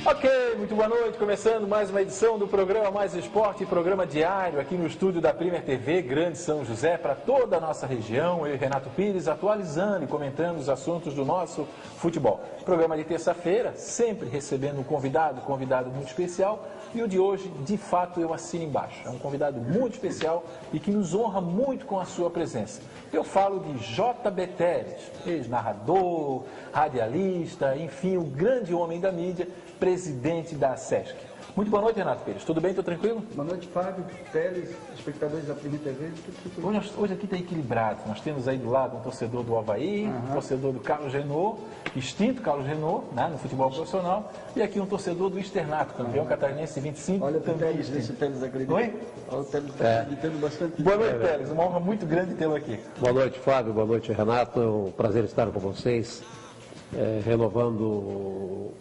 Ok, muito boa noite, começando mais uma edição do programa Mais Esporte, programa diário aqui no estúdio da Premier TV, Grande São José, para toda a nossa região. Eu e Renato Pires atualizando e comentando os assuntos do nosso futebol. Programa de terça-feira, sempre recebendo um convidado muito especial. E o de hoje, de fato, eu assino embaixo. É um convidado muito especial e que nos honra muito com a sua presença. Eu falo de JB Teles, ex-narrador, radialista, enfim, o grande homem da mídia, presidente da SESC. Muito boa noite, Renato Pires. Tudo bem? Estou tranquilo? Boa noite, Fábio, Teles, espectadores da Premier TV. Hoje aqui está equilibrado. Nós temos aí do lado um torcedor do Avaí, um torcedor do Carlos Renault, extinto Carlos Renault, né, no futebol profissional, e aqui um torcedor do Externato, campeão catarinense 25. Olha o Teles, esse Teles acredita. Oi? Olha o Teles acreditando bastante. Boa noite, Teles. Uma honra muito grande tê-lo aqui. Boa noite, Fábio. Boa noite, Renato. É um prazer estar com vocês, renovando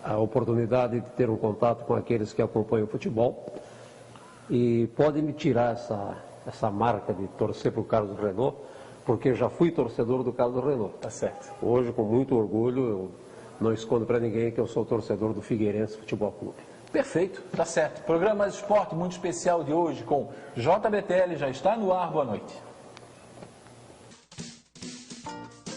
a oportunidade de ter um contato com aqueles que acompanham o futebol. E podem me tirar essa marca de torcer para o Carlos Renault, porque já fui torcedor do Carlos Renault. Tá certo. Hoje, com muito orgulho, eu não escondo para ninguém que eu sou torcedor do Figueirense Futebol Clube. Perfeito, tá certo. Programa Mais Esporte muito especial de hoje com JB Teles, já está no ar. Boa noite.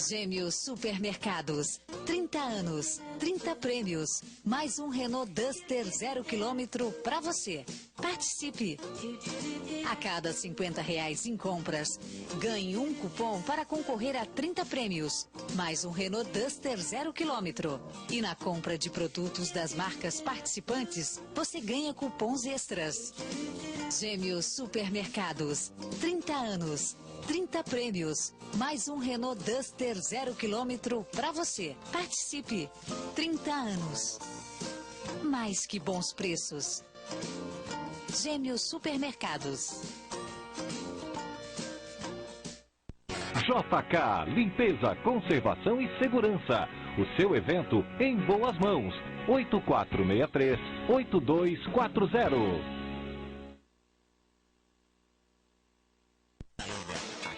Gêmeos Supermercados, 30 anos, 30 prêmios, mais um Renault Duster 0 km para você. Participe! A cada R$50 em compras, ganhe um cupom para concorrer a 30 prêmios, mais um Renault Duster 0 km. E na compra de produtos das marcas participantes, você ganha cupons extras. Gêmeos Supermercados, 30 anos, 30 prêmios, mais um Renault Duster 0 km para você. Participe! 30 anos. Mais que bons preços. Gêmeos Supermercados. JK, limpeza, conservação e segurança. O seu evento em boas mãos. 8463-8240.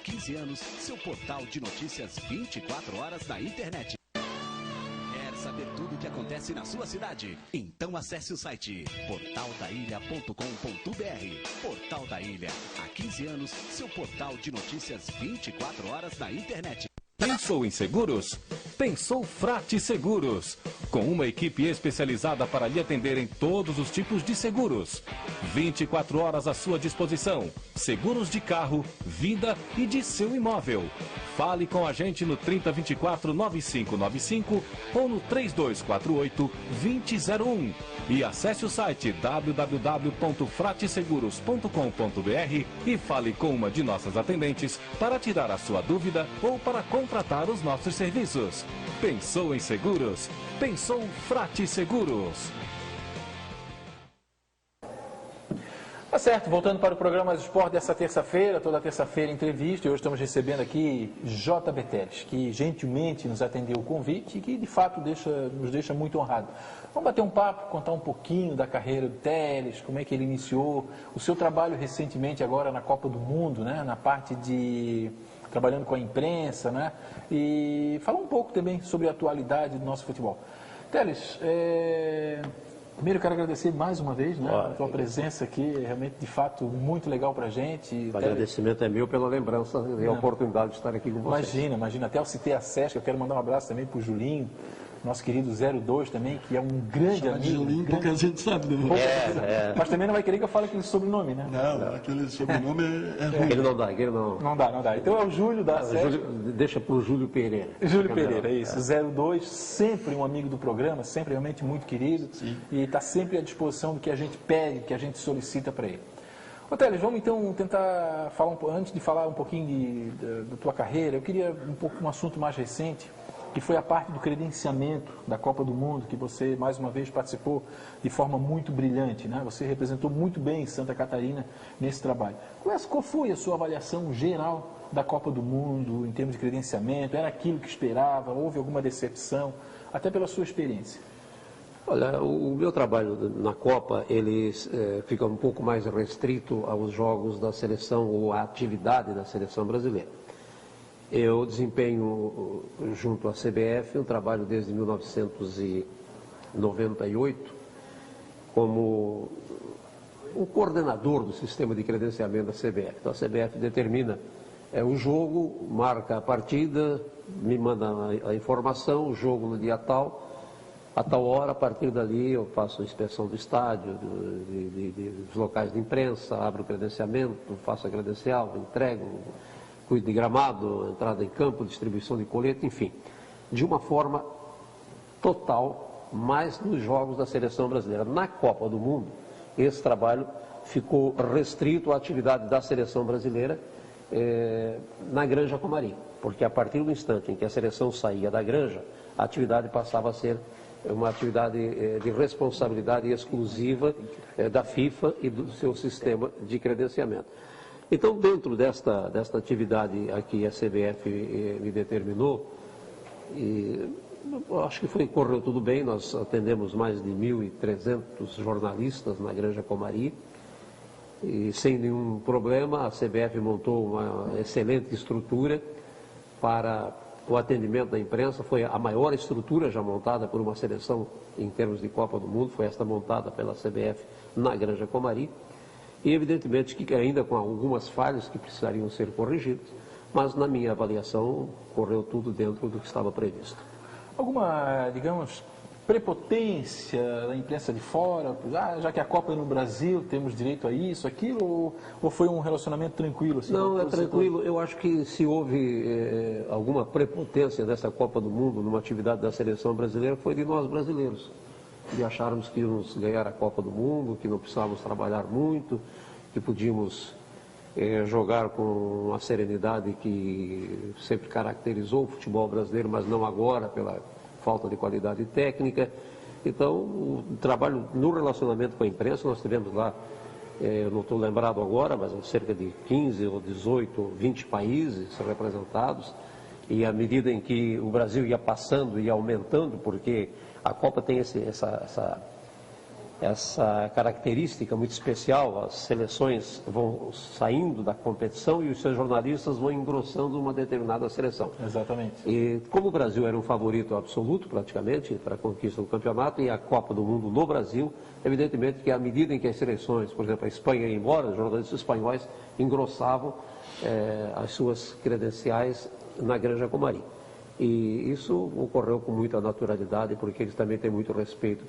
15 anos, seu portal de notícias 24 horas na internet. Quer saber tudo o que acontece na sua cidade? Então acesse o site portaldailha.com.br. Portal da Ilha, há 15 anos, seu portal de notícias 24 horas na internet. Pensou em seguros? Pensou Frati Seguros, com uma equipe especializada para lhe atender em todos os tipos de seguros. 24 horas à sua disposição. Seguros de carro, vida e de seu imóvel. Fale com a gente no 3024-9595 ou no 3248-2001. E acesse o site www.frateseguros.com.br e fale com uma de nossas atendentes para tirar a sua dúvida ou para contratar os nossos serviços. Pensou em seguros? Pensou Frati Seguros. Tá certo, voltando para o programa Mais Esporte dessa terça-feira, toda terça-feira entrevista, e hoje estamos recebendo aqui JB Teles, que gentilmente nos atendeu o convite e que de fato nos deixa muito honrado. Vamos bater um papo, contar um pouquinho da carreira do Teles, como é que ele iniciou, o seu trabalho recentemente agora na Copa do Mundo, né, na parte de trabalhando com a imprensa, né, e falar um pouco também sobre a atualidade do nosso futebol. Teles, primeiro eu quero agradecer mais uma vez, né, a tua presença aqui, é realmente de fato muito legal pra gente. O agradecimento é meu pela lembrança e a oportunidade de estar aqui com vocês. Imagina, até eu citei a SESC, eu quero mandar um abraço também pro Julinho, nosso querido 02 também, que é um grande amigo. Julinho, pouca gente sabe, né? Mas também não vai querer que eu fale aquele sobrenome, né? Não, aquele sobrenome é ruim. Ele não dá, ele não. Não dá. Então é o Júlio da SESC. Deixa para o Júlio Pereira. Júlio Pereira, é isso. 02, sempre um amigo do programa, sempre realmente muito querido. Sim. E está sempre à disposição do que a gente pede, que a gente solicita para ele. Ô Teles, vamos então tentar falar antes de falar um pouquinho da tua carreira, eu queria um assunto mais recente, que foi a parte do credenciamento da Copa do Mundo, que você mais uma vez participou de forma muito brilhante, né? Você representou muito bem Santa Catarina nesse trabalho. Qual foi a sua avaliação geral da Copa do Mundo em termos de credenciamento? Era aquilo que esperava? Houve alguma decepção? Até pela sua experiência. Olha, o meu trabalho na Copa, ele fica um pouco mais restrito aos jogos da seleção ou à atividade da seleção brasileira. Eu desempenho junto à CBF um trabalho desde 1990 98 como o coordenador do sistema de credenciamento da CBF. Então a CBF determina o jogo, marca a partida, me manda a informação, o jogo no dia tal, a tal hora, a partir dali eu faço a inspeção do estádio, dos locais de imprensa, abro o credenciamento, faço a credencial, entrego, cuido de gramado, entrada em campo, distribuição de colete, enfim, de uma forma total, mais nos jogos da seleção brasileira. Na Copa do Mundo, esse trabalho ficou restrito à atividade da seleção brasileira na Granja Comari, porque a partir do instante em que a seleção saía da Granja, a atividade passava a ser uma atividade de responsabilidade exclusiva da FIFA e do seu sistema de credenciamento. Então, dentro desta atividade aqui a CBF me determinou, e acho que correu tudo bem, nós atendemos mais de 1.300 jornalistas na Granja Comari, e sem nenhum problema a CBF montou uma excelente estrutura para o atendimento da imprensa. Foi a maior estrutura já montada por uma seleção em termos de Copa do Mundo, foi esta montada pela CBF na Granja Comari, e evidentemente que ainda com algumas falhas que precisariam ser corrigidas, mas na minha avaliação correu tudo dentro do que estava previsto. Alguma, digamos, prepotência da imprensa de fora, já que a Copa é no Brasil, temos direito a isso, aquilo, ou foi um relacionamento tranquilo? Assim, não, é tranquilo. Eu acho que se houve alguma prepotência dessa Copa do Mundo numa atividade da seleção brasileira, foi de nós brasileiros, de acharmos que íamos ganhar a Copa do Mundo, que não precisávamos trabalhar muito, que podíamos jogar com a serenidade que sempre caracterizou o futebol brasileiro, mas não agora, pela falta de qualidade técnica. Então, o trabalho no relacionamento com a imprensa, nós tivemos lá, eu não estou lembrado agora, mas cerca de 15 ou 18 ou 20 países representados, e à medida em que o Brasil ia passando e aumentando, porque a Copa tem essa característica muito especial, as seleções vão saindo da competição e os seus jornalistas vão engrossando uma determinada seleção. Exatamente. E como o Brasil era um favorito absoluto, praticamente, para a conquista do campeonato, e a Copa do Mundo no Brasil, evidentemente que à medida em que as seleções, por exemplo, a Espanha ia embora, os jornalistas espanhóis engrossavam as suas credenciais na Granja Comari. E isso ocorreu com muita naturalidade, porque eles também têm muito respeito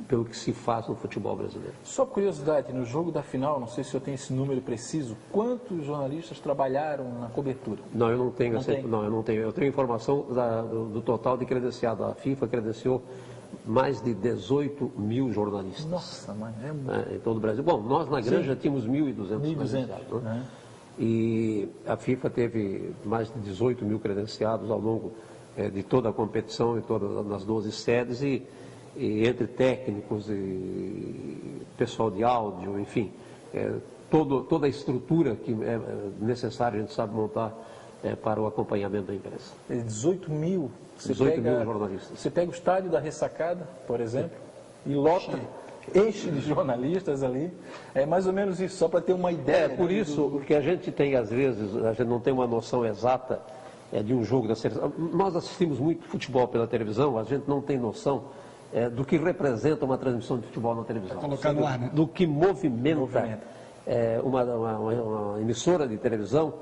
pelo que se faz no futebol brasileiro. Só por curiosidade, no jogo da final, não sei se eu tenho esse número preciso, quantos jornalistas trabalharam na cobertura? Não, eu não tenho. Não, eu não tenho. Eu tenho informação do total de credenciado. A FIFA credenciou mais de 18 mil jornalistas. Nossa, mãe, é muito. Em todo o Brasil. Bom, nós na Granja tínhamos 1.200 credenciados. Né? E a FIFA teve mais de 18 mil credenciados ao longo de toda a competição, nas 12 sedes, e entre técnicos e pessoal de áudio, enfim, toda a estrutura que é necessária, a gente sabe montar para o acompanhamento da imprensa. 18 mil? 18 mil jornalistas. Você pega o estádio da Ressacada, por exemplo, e lota, enche de jornalistas ali, é mais ou menos isso, só para ter uma ideia. Por isso, porque a gente tem, às vezes, a gente não tem uma noção exata de um jogo da seleção. Nós assistimos muito futebol pela televisão, a gente não tem noção do que representa uma transmissão de futebol na televisão. Colocar no ar, né? Do que movimenta uma emissora de televisão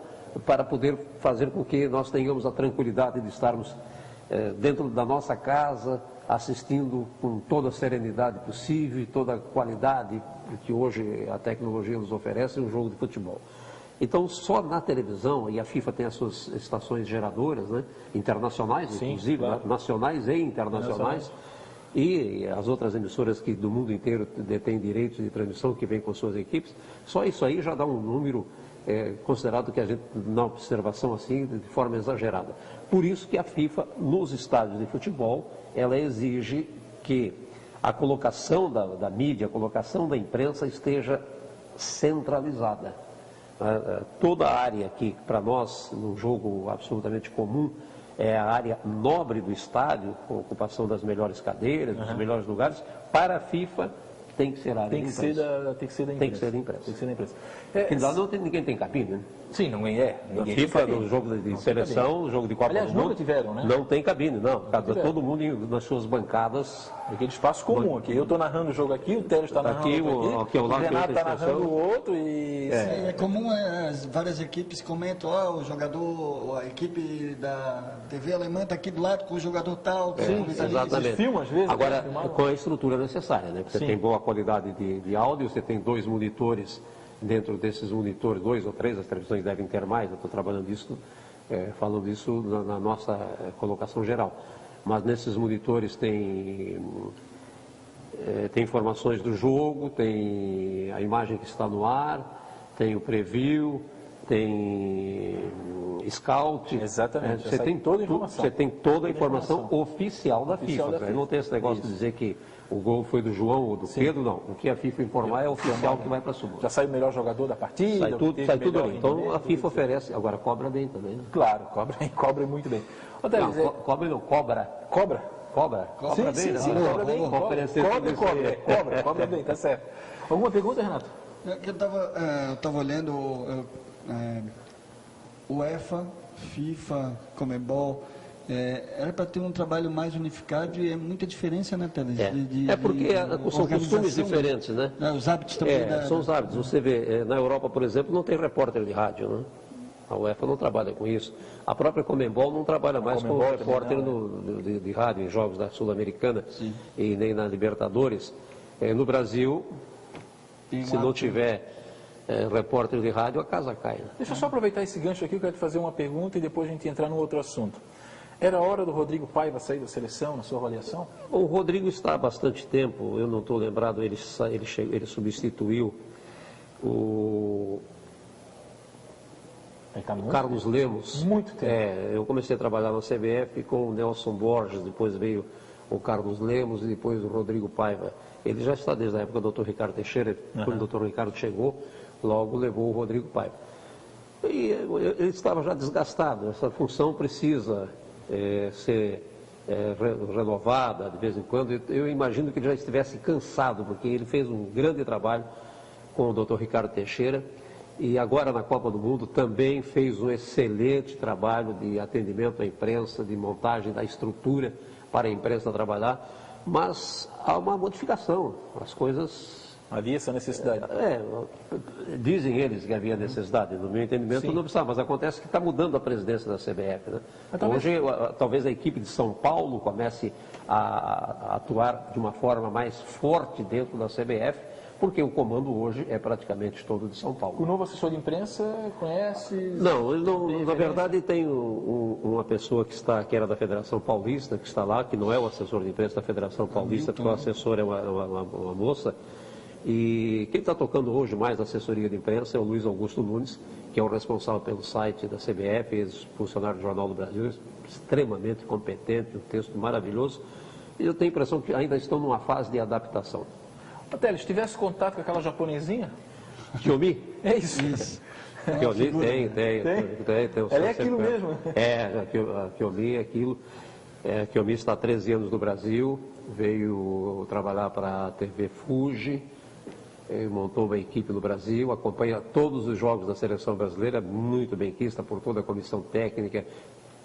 para poder fazer com que nós tenhamos a tranquilidade de estarmos dentro da nossa casa, assistindo com toda a serenidade possível e toda a qualidade que hoje a tecnologia nos oferece um jogo de futebol. Então, só na televisão, e a FIFA tem as suas estações geradoras, né, internacionais, sim, inclusive, claro, nacionais e internacionais, e as outras emissoras que do mundo inteiro detêm direitos de transmissão, que vêm com suas equipes, só isso aí já dá um número considerado que a gente, na observação assim, de forma exagerada. Por isso que a FIFA, nos estádios de futebol, ela exige que a colocação da mídia, a colocação da imprensa esteja centralizada. Toda a área que, para nós, num jogo absolutamente comum, é a área nobre do estádio, com a ocupação das melhores cadeiras, dos melhores lugares, para a FIFA tem que ser área Tem de que ser imprensa. tem que ser da imprensa. Tem que ser da imprensa. Tem que ser da imprensa. Porque lá não tem, ninguém tem cabine, né? Sim, ninguém é. Na Ninguém FIFA, tem cabine. no jogo de Não seleção, tem no jogo de Copa Aliás, do Mundo, nunca tiveram, né? não tem cabine, não. tiveram. Todo mundo nas suas bancadas. Aquele espaço comum aqui. Eu estou narrando o jogo aqui, o Télio está narrando Aqui, outro aqui ao o lado tem Renato outra está narrando extensão. o outro e... É comum, várias equipes comentam, o jogador, a equipe da TV alemã está aqui do lado com o jogador tal. Exatamente. filmam, às vezes, Agora, né? Filmaram. com a estrutura necessária, né? Porque você Sim. tem boa qualidade de áudio, você tem 2 monitores, dentro desses monitores, 2 ou 3, as televisões devem ter mais, eu estou trabalhando isso, falando isso na nossa colocação geral. Mas nesses monitores tem informações do jogo, tem a imagem que está no ar, tem o preview, tem scout. Exatamente, já Você sai tem toda a informação. Você tem toda a informação oficial da Oficial FIFA. da Né? Não tem esse negócio de dizer que o gol foi do João ou do Pedro, não. O que a FIFA informar é oficial que vai para a súmula. Já sai o melhor jogador da partida. Sai tudo, teve sai tudo melhor ali. Então rendimento, a FIFA tudo isso. oferece, agora cobra bem também. Né? Claro, cobra muito bem. Ô, Télio, Não, cobra não, cobra. cobra? Cobra? Sim, Cobra sim, bem, sim, né? cobra bem. Vamos oferecer tudo Cobra, isso aí. cobra bem, tá certo. Alguma pergunta, Renato? Eu estava olhando UEFA, FIFA, Comebol, era para ter um trabalho mais unificado e é muita diferença, né, Télio? Porque são costumes diferentes, né? Os hábitos também. São os hábitos. Você vê, na Europa, por exemplo, não tem repórter de rádio, né? A UEFA não trabalha com isso. A própria Comembol não trabalha mais com repórter de rádio em jogos da Sul-Americana e nem na Libertadores. No Brasil, se não tiver repórter de rádio, a casa cai. Né? Deixa eu só aproveitar esse gancho aqui, eu quero te fazer uma pergunta e depois a gente entrar num outro assunto. Era hora do Rodrigo Paiva sair da seleção, na sua avaliação? O Rodrigo está há bastante tempo, eu não estou lembrado, ele substituiu o Carlos Lemos. Muito tempo. Eu comecei a trabalhar na CBF com o Nelson Borges, depois veio o Carlos Lemos e depois o Rodrigo Paiva. Ele já está desde a época do Dr. Ricardo Teixeira, quando o Dr. Ricardo chegou, logo levou o Rodrigo Paiva. E ele estava já desgastado, essa função precisa ser renovada de vez em quando. Eu imagino que ele já estivesse cansado, porque ele fez um grande trabalho com o Dr. Ricardo Teixeira e agora na Copa do Mundo também fez um excelente trabalho de atendimento à imprensa, de montagem da estrutura para a imprensa trabalhar, mas há uma modificação, as coisas... Havia essa necessidade. Dizem eles que havia necessidade, no meu entendimento não precisava, mas acontece que está mudando a presidência da CBF. Né? Hoje, talvez a equipe de São Paulo comece a atuar de uma forma mais forte dentro da CBF, porque o comando hoje é praticamente todo de São Paulo. O novo assessor de imprensa conhece? Não, ele não, na verdade tem uma pessoa que era da Federação Paulista, que está lá, que não é o assessor de imprensa da Federação Paulista, porque o assessor é uma moça. E quem está tocando hoje mais a assessoria de imprensa é o Luiz Augusto Nunes, que é o responsável pelo site da CBF, ex-funcionário do Jornal do Brasil, extremamente competente, um texto maravilhoso. E eu tenho a impressão que ainda estão numa fase de adaptação. Télio, se tivesse contato com aquela japonesinha? Kiyomi? É isso. Kiyomi tem. Ela é aquilo mesmo. A Kiyomi é aquilo. A Kiyomi está há 13 anos no Brasil, veio trabalhar para a TV Fuji, montou uma equipe no Brasil, acompanha todos os jogos da seleção brasileira, muito benquista por toda a comissão técnica,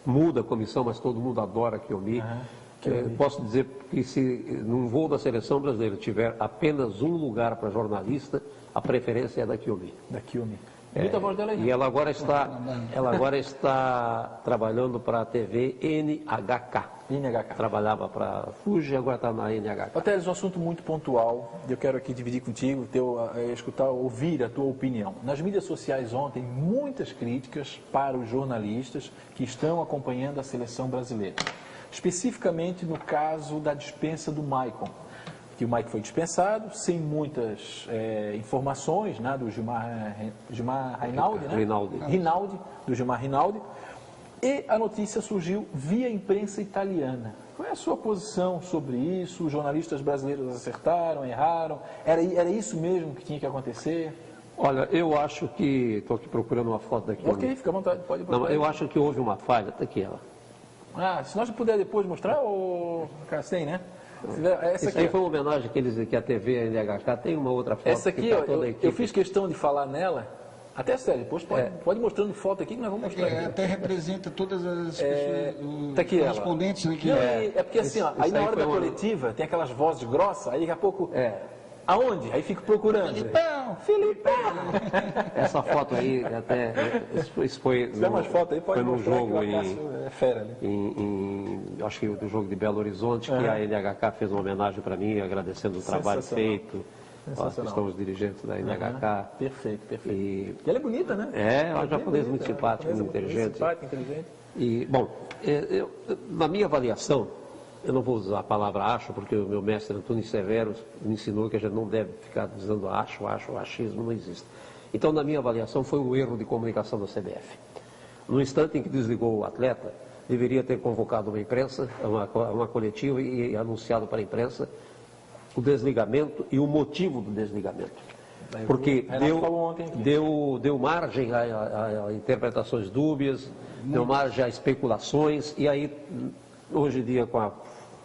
muda a comissão, mas todo mundo adora a Kiyomi. Posso dizer que se num voo da seleção brasileira tiver apenas um lugar para jornalista, a preferência é da Kiyomi. Da Kiyomi. Muita voz dela aí. E ela agora está trabalhando para a TV NHK. Trabalhava para Fuji, agora está na NHK. Télio, um assunto muito pontual, eu quero aqui dividir contigo, ouvir a tua opinião. Nas mídias sociais ontem, muitas críticas para os jornalistas que estão acompanhando a seleção brasileira. Especificamente no caso da dispensa do Maicon. Que o Maicon foi dispensado, sem muitas informações, né, do Gilmar Rinaldi, né? Do Gilmar Rinaldi. E a notícia surgiu via imprensa italiana. Qual é a sua posição sobre isso? Os jornalistas brasileiros acertaram, erraram? Era isso mesmo que tinha que acontecer? Olha, eu acho que... Estou aqui procurando uma foto daqui. Ok, fica à vontade, pode procurar. Não, eu acho que houve uma falha, está aqui ela. Se nós puder depois mostrar, ou Cacém, né? Essa Isso aí foi uma homenagem que a TV e a NHK tem uma outra foto. Essa aqui, que tá ó, toda a eu equipe. fiz questão de falar nela, até sério, depois pode ir mostrando foto aqui que nós vamos mostrar aqui. Até representa todas as pessoas, os Tá aqui ela. correspondentes aqui. Não, é porque assim, ó, aí na hora da foi uma- coletiva tem aquelas vozes grossas, aí daqui a pouco, aonde? Aí fico procurando. Filipão! Essa foto aí, até, isso foi, Se tiver mais foto aí, pode foi num mostrar jogo que o Acácio é fera ali. acho que do jogo de Belo Horizonte, que a NHK fez uma homenagem para mim, agradecendo o trabalho Sensacional. feito. Nós que estamos dirigentes da NHK. Perfeito, perfeito. E ela é bonita, né? é uma japonesa muito simpática, muito inteligente. Simpática, inteligente. E, bom, na minha avaliação, eu não vou usar a palavra acho, porque o meu mestre Antônio Severo me ensinou que a gente não deve ficar dizendo acho, achismo não existe. Então, na minha avaliação, foi um erro de comunicação da CBF. No instante em que desligou o atleta, deveria ter convocado uma imprensa, uma coletiva e anunciado para a imprensa o desligamento e o motivo do desligamento. Porque deu margem a interpretações dúbias, deu margem a especulações, e aí, hoje em dia, com a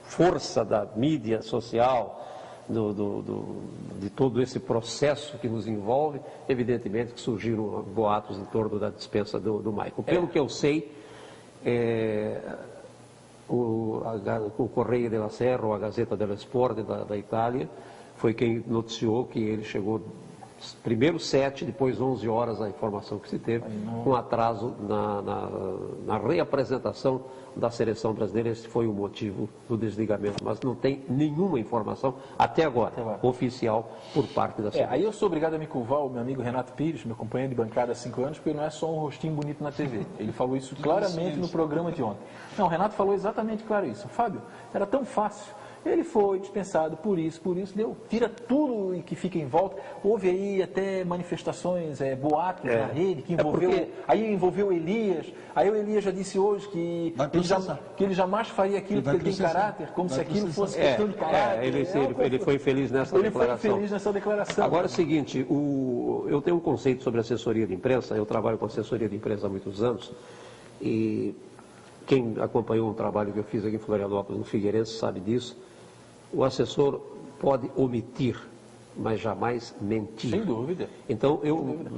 força da mídia social, de todo esse processo que nos envolve, evidentemente que surgiram boatos em torno da dispensa do Maicon. Pelo que eu sei, o Correio della Serra, ou a Gazeta dello Sport da Itália, foi quem noticiou que ele chegou primeiro 7, depois 11 horas a informação que se teve, com atraso na reapresentação da seleção brasileira. Esse foi o motivo do desligamento, mas não tem nenhuma informação, até agora, oficial, por parte da seleção. Aí eu sou obrigado a me curvar o meu amigo Renato Pires, meu companheiro de bancada há 5 anos, porque não é só um rostinho bonito na TV. Ele falou isso claramente no programa de ontem. Não, o Renato falou exatamente claro isso. Fábio, era tão fácil. Ele foi dispensado por isso, tira tudo que fica em volta. Houve aí até manifestações, boatos na rede, que envolveu, aí envolveu Elias. Aí o Elias já disse hoje que ele jamais faria aquilo porque ele tem caráter, como se aquilo fosse questão de caráter. Ele foi feliz nessa declaração. Foi feliz nessa declaração. Agora é o seguinte, eu tenho um conceito sobre assessoria de imprensa, eu trabalho com assessoria de imprensa há muitos anos, e quem acompanhou um trabalho que eu fiz aqui em Florianópolis, no Figueirense, sabe disso. O assessor pode omitir, mas jamais mentir. Sem dúvida. Então,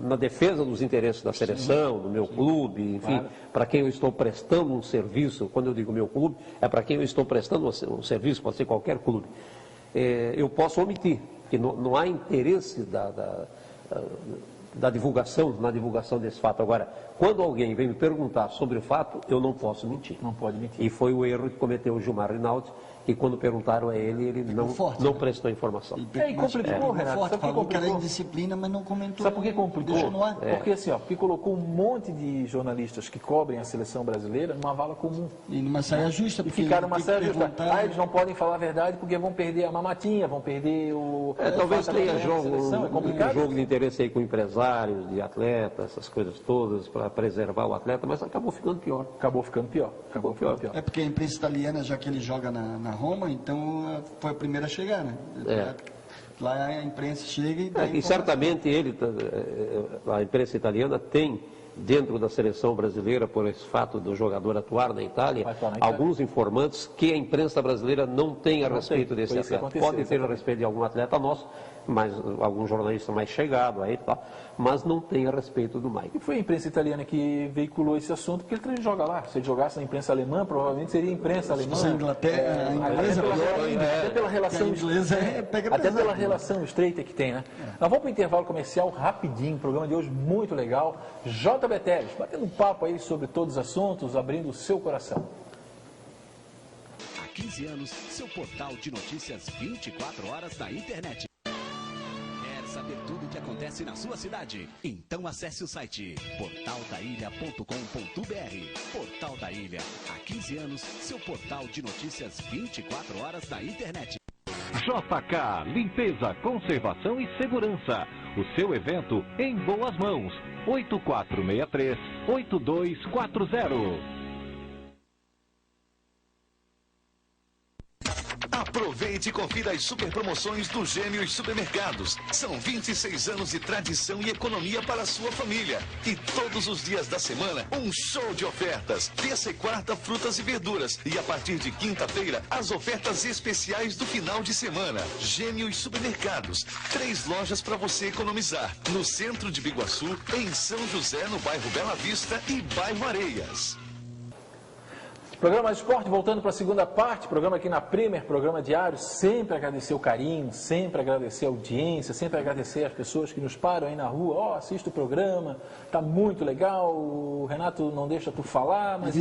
na defesa dos interesses da seleção, do meu clube, enfim, para quem eu estou prestando um serviço, quando eu digo meu clube, é para quem eu estou prestando um serviço, pode ser qualquer clube, eu posso omitir, porque não há interesse na divulgação desse fato. Agora, quando alguém vem me perguntar sobre o fato, eu não posso mentir. Não pode mentir. E foi o erro que cometeu o Gilmar Rinaldi, e quando perguntaram a ele não prestou informação. E complicou, Renato. Sabe Falou que era indisciplina, mas não comentou. Sabe por que complicou? Deixou no ar. Porque assim, porque colocou um monte de jornalistas que cobrem a seleção brasileira numa vala comum. E numa saia justa. E ficaram numa saia justa. Eles não podem falar a verdade porque vão perder a mamatinha, vão perder o... Talvez tenha um jogo de né? interesse aí com empresários, de atletas, essas coisas todas, para preservar o atleta, mas acabou ficando pior. Acabou ficando pior. É porque a imprensa italiana, já que ele joga na Roma, então foi a primeira a chegar, né? Lá a imprensa chega e dá E certamente a imprensa italiana tem, dentro da seleção brasileira, por esse fato do jogador atuar na Itália, alguns informantes que a imprensa brasileira não tem a respeito desse atleta. Pode ter a respeito de algum atleta nosso, mas algum jornalista mais chegado aí, mas não tem a respeito do Maicon. E foi a imprensa italiana que veiculou esse assunto, porque ele também joga lá. Se ele jogasse na imprensa alemã, provavelmente seria a imprensa alemã. Se a Inglaterra, a inglesa, até pela relação, até pela relação estreita que tem, né? Nós vamos para o intervalo comercial rapidinho, programa de hoje muito legal. JB Teles, batendo um papo aí sobre todos os assuntos, abrindo o seu coração. Há 15 anos, seu portal de notícias 24 horas na internet. Quer saber tudo o que acontece na sua cidade? Então acesse o site portaldailha.com.br. Portal da Ilha. Há 15 anos, seu portal de notícias 24 horas na internet. JK, limpeza, conservação e segurança. O seu evento em boas mãos. 8463-8240. Aproveite e confira as super promoções do Gêmeos Supermercados. São 26 anos de tradição e economia para a sua família. E todos os dias da semana, um show de ofertas. Terça e quarta, frutas e verduras. E a partir de quinta-feira, as ofertas especiais do final de semana. Gêmeos Supermercados. 3 lojas para você economizar. No centro de Biguaçu, em São José, no bairro Bela Vista e bairro Areias. Programa de Esporte, voltando para a segunda parte, programa aqui na Premier, programa diário, sempre agradecer o carinho, sempre agradecer a audiência, sempre agradecer as pessoas que nos param aí na rua, assiste o programa, tá muito legal, o Renato não deixa tu falar, mas e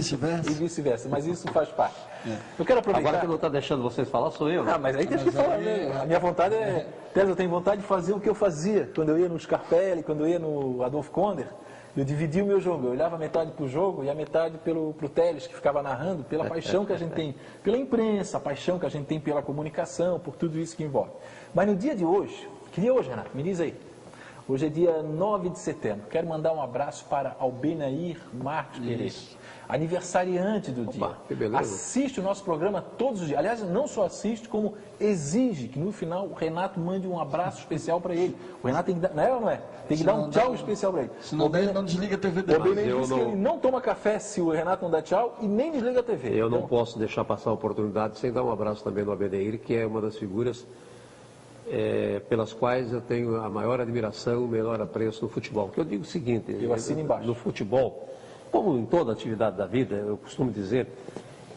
vice-versa, mas isso faz parte. Eu quero aproveitar... Agora que não está deixando vocês falar, sou eu. Ah, mas aí tem que falar, né? A minha vontade é... Tese, eu tenho vontade de fazer o que eu fazia quando eu ia no Scarpelli, quando eu ia no Adolfo Konder. Eu dividia o meu jogo, eu olhava metade para o jogo e a metade pro Teles, que ficava narrando, pela paixão que a gente tem pela imprensa, a paixão que a gente tem pela comunicação, por tudo isso que envolve. Mas no dia de hoje, que dia é hoje, Renato? Me diz aí. Hoje é dia 9 de setembro. Quero mandar um abraço para Albenair Marques Pereira, aniversariante do dia. Que beleza. Assiste o nosso programa todos os dias. Aliás, não só assiste, como exige que no final o Renato mande um abraço especial para ele. O Renato tem que dar, não é ou não é? Tem que dar um tchau especial para ele. Senão ele não desliga a TV dele. O Albenair disse que ele não toma café se o Renato não dá tchau e nem desliga a TV. Eu não posso deixar passar a oportunidade sem dar um abraço também no Albenair, que é uma das figuras pelas quais eu tenho a maior admiração, o menor apreço no futebol. Que eu digo o seguinte, eu assino embaixo. No futebol, como em toda atividade da vida, eu costumo dizer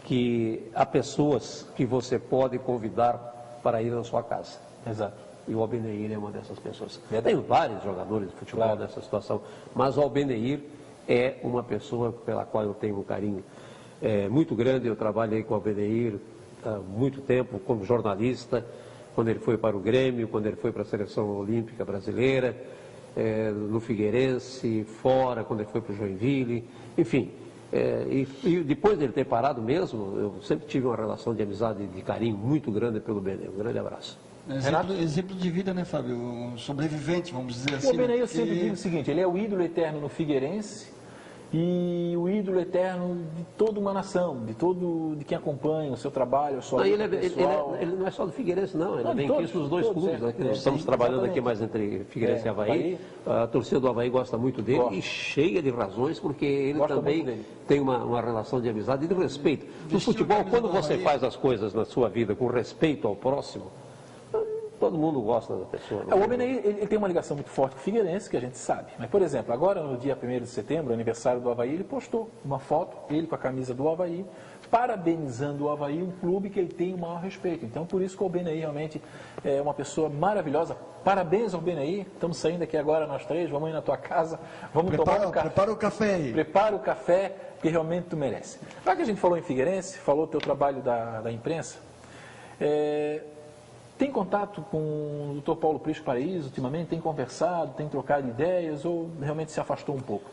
que há pessoas que você pode convidar para ir na sua casa. Exato. E o Albenair é uma dessas pessoas. Verdade. Tem vários jogadores de futebol nessa situação, mas o Albenair é uma pessoa pela qual eu tenho um carinho muito grande. Eu trabalhei com o Albenair há muito tempo como jornalista, quando ele foi para o Grêmio, quando ele foi para a Seleção Olímpica Brasileira, no Figueirense, fora, quando ele foi para o Joinville, enfim. E depois dele ter parado mesmo, eu sempre tive uma relação de amizade e de carinho muito grande pelo Benê. Um grande abraço. Exemplo de vida, né, Fábio? Um sobrevivente, vamos dizer assim. O Benê, eu sempre digo o seguinte, ele é o ídolo eterno no Figueirense e o ídolo eterno de toda uma nação, de quem acompanha o seu trabalho, a sua vida pessoal. Ele não é só do Figueirense, não. Ele tem isso dos dois clubes. Né? Nós estamos trabalhando aqui mais entre Figueirense e Avaí. A torcida do Avaí gosta muito dele e cheia de razões, porque ele também tem uma relação de amizade e de respeito. No futebol, quando você faz as coisas na sua vida com respeito ao próximo, todo mundo gosta da pessoa. O Albenair, ele tem uma ligação muito forte com o Figueirense, que a gente sabe. Mas, por exemplo, agora no dia 1º de setembro, aniversário do Avaí, ele postou uma foto, ele com a camisa do Avaí, parabenizando o Avaí, um clube que ele tem o maior respeito. Então, por isso que o Albenair realmente é uma pessoa maravilhosa. Parabéns, Albenair. Estamos saindo aqui agora nós três, vamos ir na tua casa, vamos tomar um café. Prepara o café aí. Prepara o café, porque realmente tu merece. Já que a gente falou em Figueirense, falou do teu trabalho da imprensa, tem contato com o Dr. Paulo Prisco Paraíso ultimamente? Tem conversado, tem trocado ideias ou realmente se afastou um pouco?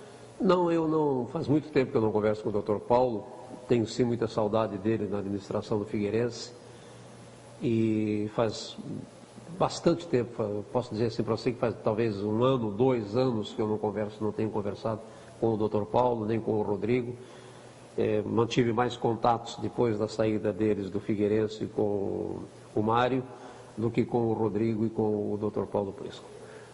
Não, eu não. Faz muito tempo que eu não converso com o Dr. Paulo. Tenho sim muita saudade dele na administração do Figueirense. E faz bastante tempo, posso dizer assim para você que faz talvez 1 ano, 2 anos que eu não tenho conversado com o Dr. Paulo, nem com o Rodrigo. Mantive mais contatos depois da saída deles do Figueirense com o Mário, do que com o Rodrigo e com o Dr. Paulo Prisco.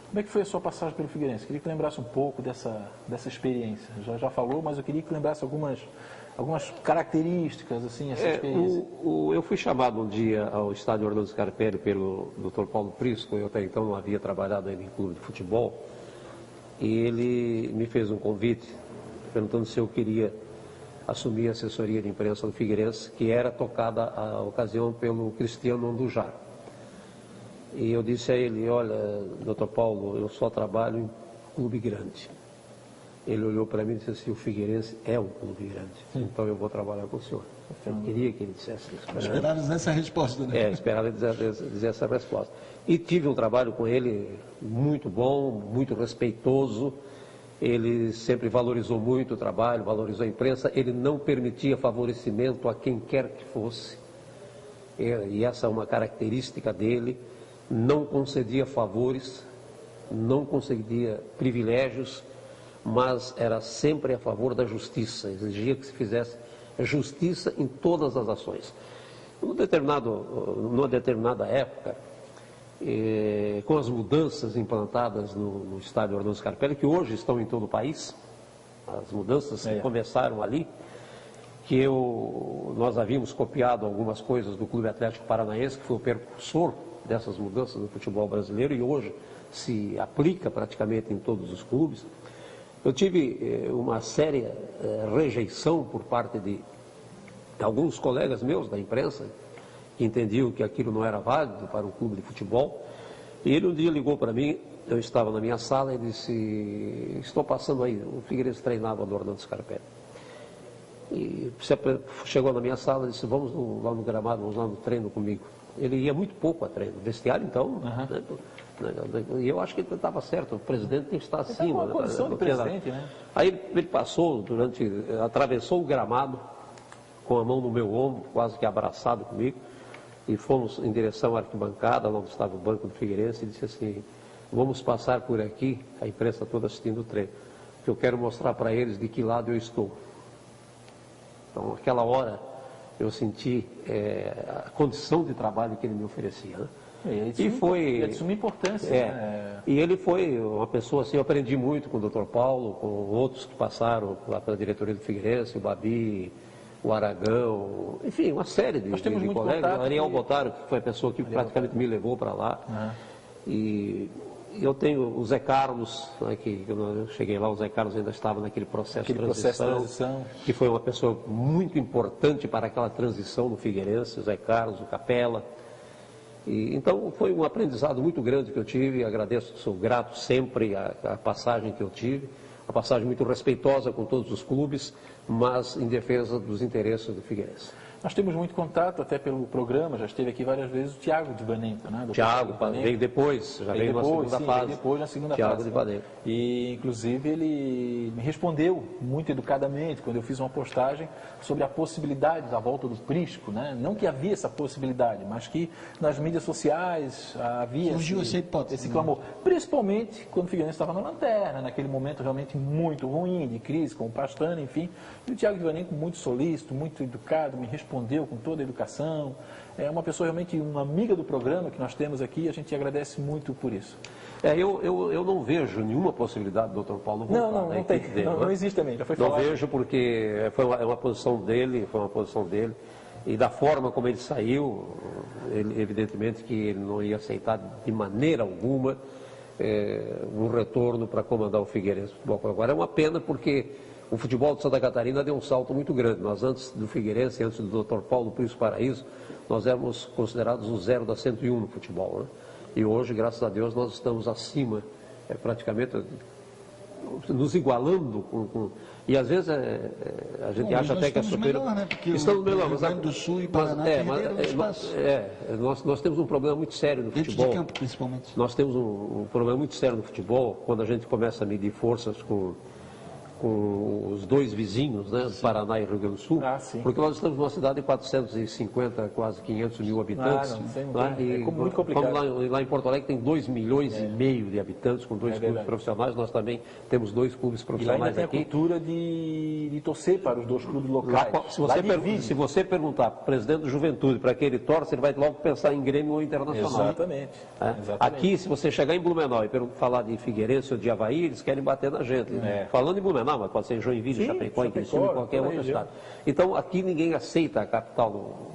Como é que foi a sua passagem pelo Figueirense? Queria que lembrasse um pouco dessa experiência. Já falou, mas eu queria que lembrasse algumas características, assim, essa experiência. Eu fui chamado um dia ao estádio Orlando Scarpelli pelo Dr. Paulo Prisco. Eu até então não havia trabalhado ainda em clube de futebol. E ele me fez um convite, perguntando se eu queria assumir a assessoria de imprensa do Figueirense, que era tocada à ocasião pelo Cristiano Andujar. E eu disse a ele, olha, doutor Paulo, eu só trabalho em clube grande. Ele olhou para mim e disse assim, o Figueirense é um clube grande, então eu vou trabalhar com o senhor. Eu queria que ele dissesse isso. Esperava dizer essa resposta, né? Esperava dizer essa resposta. E tive um trabalho com ele muito bom, muito respeitoso. Ele sempre valorizou muito o trabalho, valorizou a imprensa. Ele não permitia favorecimento a quem quer que fosse. E essa é uma característica dele. Não concedia favores, não concedia privilégios, mas era sempre a favor da justiça, exigia que se fizesse justiça em todas as ações. numa determinada época, com as mudanças implantadas no estádio Orlando Scarpelli, que hoje estão em todo o país, as mudanças que começaram ali, que nós havíamos copiado algumas coisas do Clube Atlético Paranaense, que foi o precursor dessas mudanças no futebol brasileiro e hoje se aplica praticamente em todos os clubes. Eu tive uma séria rejeição por parte de alguns colegas meus da imprensa, que entendiam que aquilo não era válido para um clube de futebol. E ele um dia ligou para mim, eu estava na minha sala e disse: estou passando aí, o Figueirense treinava no Orlando Scarpelli. E chegou na minha sala e disse: vamos lá no gramado, vamos lá no treino comigo. Ele ia muito pouco a treino, vestiário então, né? E eu acho que ele estava certo, o presidente tem que estar acima. Uma condição de presidente, né? Aí ele passou, atravessou o gramado, com a mão no meu ombro, quase que abraçado comigo, e fomos em direção à arquibancada, onde estava o banco do Figueirense, e disse assim: vamos passar por aqui, a imprensa toda assistindo o treino, que eu quero mostrar para eles de que lado eu estou. Então, naquela hora, eu senti a condição de trabalho que ele me oferecia, né? E foi de suma importância. Né? E ele foi uma pessoa assim, eu aprendi muito com o Dr. Paulo, com outros que passaram lá pela diretoria do Figueirense, o Babi, o Aragão, enfim, uma série de colegas. O Ariel Botaro, que foi a pessoa que praticamente me levou para lá. E eu tenho o Zé Carlos, né, que quando eu cheguei lá, o Zé Carlos ainda estava naquele processo de transição, que foi uma pessoa muito importante para aquela transição no Figueirense, o Zé Carlos, o Capela. Então foi um aprendizado muito grande que eu tive, agradeço, sou grato sempre à passagem que eu tive, uma passagem muito respeitosa com todos os clubes, mas em defesa dos interesses do Figueirense. Nós temos muito contato, até pelo programa, já esteve aqui várias vezes o Thiago de Vanento, né? Tiago veio depois, já veio na segunda fase. Depois na segunda Thiago fase. de Vanento. E, inclusive, ele me respondeu muito educadamente quando eu fiz uma postagem sobre a possibilidade da volta do Prisco, né? Não que havia essa possibilidade, mas que nas mídias sociais havia esse clamor. Principalmente quando o Figueirense estava na lanterna, naquele momento realmente muito ruim, de crise, com o Pastana, enfim. E o Thiago de Vanento, muito solícito, muito educado, me respondeu com toda a educação. É uma pessoa realmente, uma amiga do programa que nós temos aqui, a gente agradece muito por isso. Eu não vejo nenhuma possibilidade do Dr. Paulo voltar. Não tem, não existe também, já foi falado. Não vejo porque foi uma posição dele, e da forma como ele saiu, evidentemente que ele não ia aceitar de maneira alguma um retorno para comandar o Figueirense Futebol Clube. Agora é uma pena porque o futebol de Santa Catarina deu um salto muito grande. Nós, antes do Figueirense, antes do Dr. Paulo Prisco Paraíso, nós éramos considerados o 0 da 101 no futebol, né? E hoje, graças a Deus, nós estamos acima, praticamente nos igualando e às vezes a gente acha até que é superior. Melhor, né? Porque estamos melhor, Rio Grande do Sul e Paraná nós temos um problema muito sério no futebol. Dentro de campo, principalmente. Nós temos um problema muito sério no futebol, quando a gente começa a medir forças com os dois vizinhos, né, Paraná e Rio Grande do Sul, porque nós estamos numa cidade de 450, quase 500 mil habitantes. É muito complicado. Lá em Porto Alegre tem 2 milhões e meio de habitantes, com dois clubes profissionais, nós também temos 2 clubes profissionais e lá ainda aqui. Tem a cultura de torcer para os 2 clubes locais. Se você perguntar para o presidente da Juventude para que ele torce, ele vai logo pensar em Grêmio ou Internacional. Exatamente. Aqui, se você chegar em Blumenau e falar de Figueirense ou de Avaí, eles querem bater na gente. Falando em Blumenau, mas pode ser em Joinville, Chapecó, em Criciúma, em qualquer outro estado. Então, aqui ninguém aceita a capital,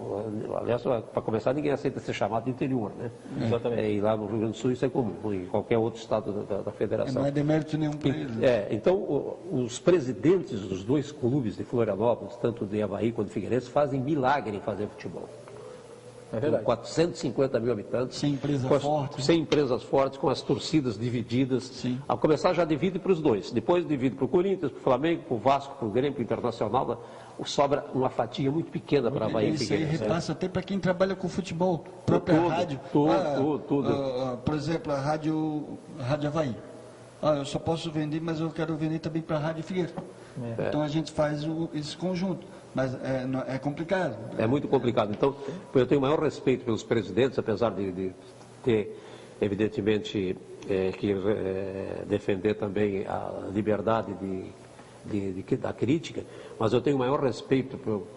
aliás, para começar, ninguém aceita ser chamado de interior, né? Exatamente. E lá no Rio Grande do Sul isso é comum, em qualquer outro estado da federação. Não é demérito nenhum para eles. Então, os presidentes dos 2 clubes de Florianópolis, tanto de Avaí quanto de Figueirense, fazem milagre em fazer futebol. É verdade. Com 450 mil habitantes, sem empresas fortes, com as torcidas divididas. Sim. Ao começar já divide para os 2, depois divide para o Corinthians, para o Flamengo, para o Vasco, para o Grêmio, para o Internacional, sobra uma fatia muito pequena para Avaí e Figueirense. Isso aí repassa até para quem trabalha com futebol, própria rádio. Tudo. Por exemplo, a Rádio Avaí. Eu só posso vender, mas eu quero vender também para a Rádio Figueiredo. Então a gente faz esse conjunto. Mas é complicado. É muito complicado. Então, eu tenho o maior respeito pelos presidentes, apesar de ter, evidentemente, que defender também a liberdade da crítica, mas eu tenho o maior respeito pelo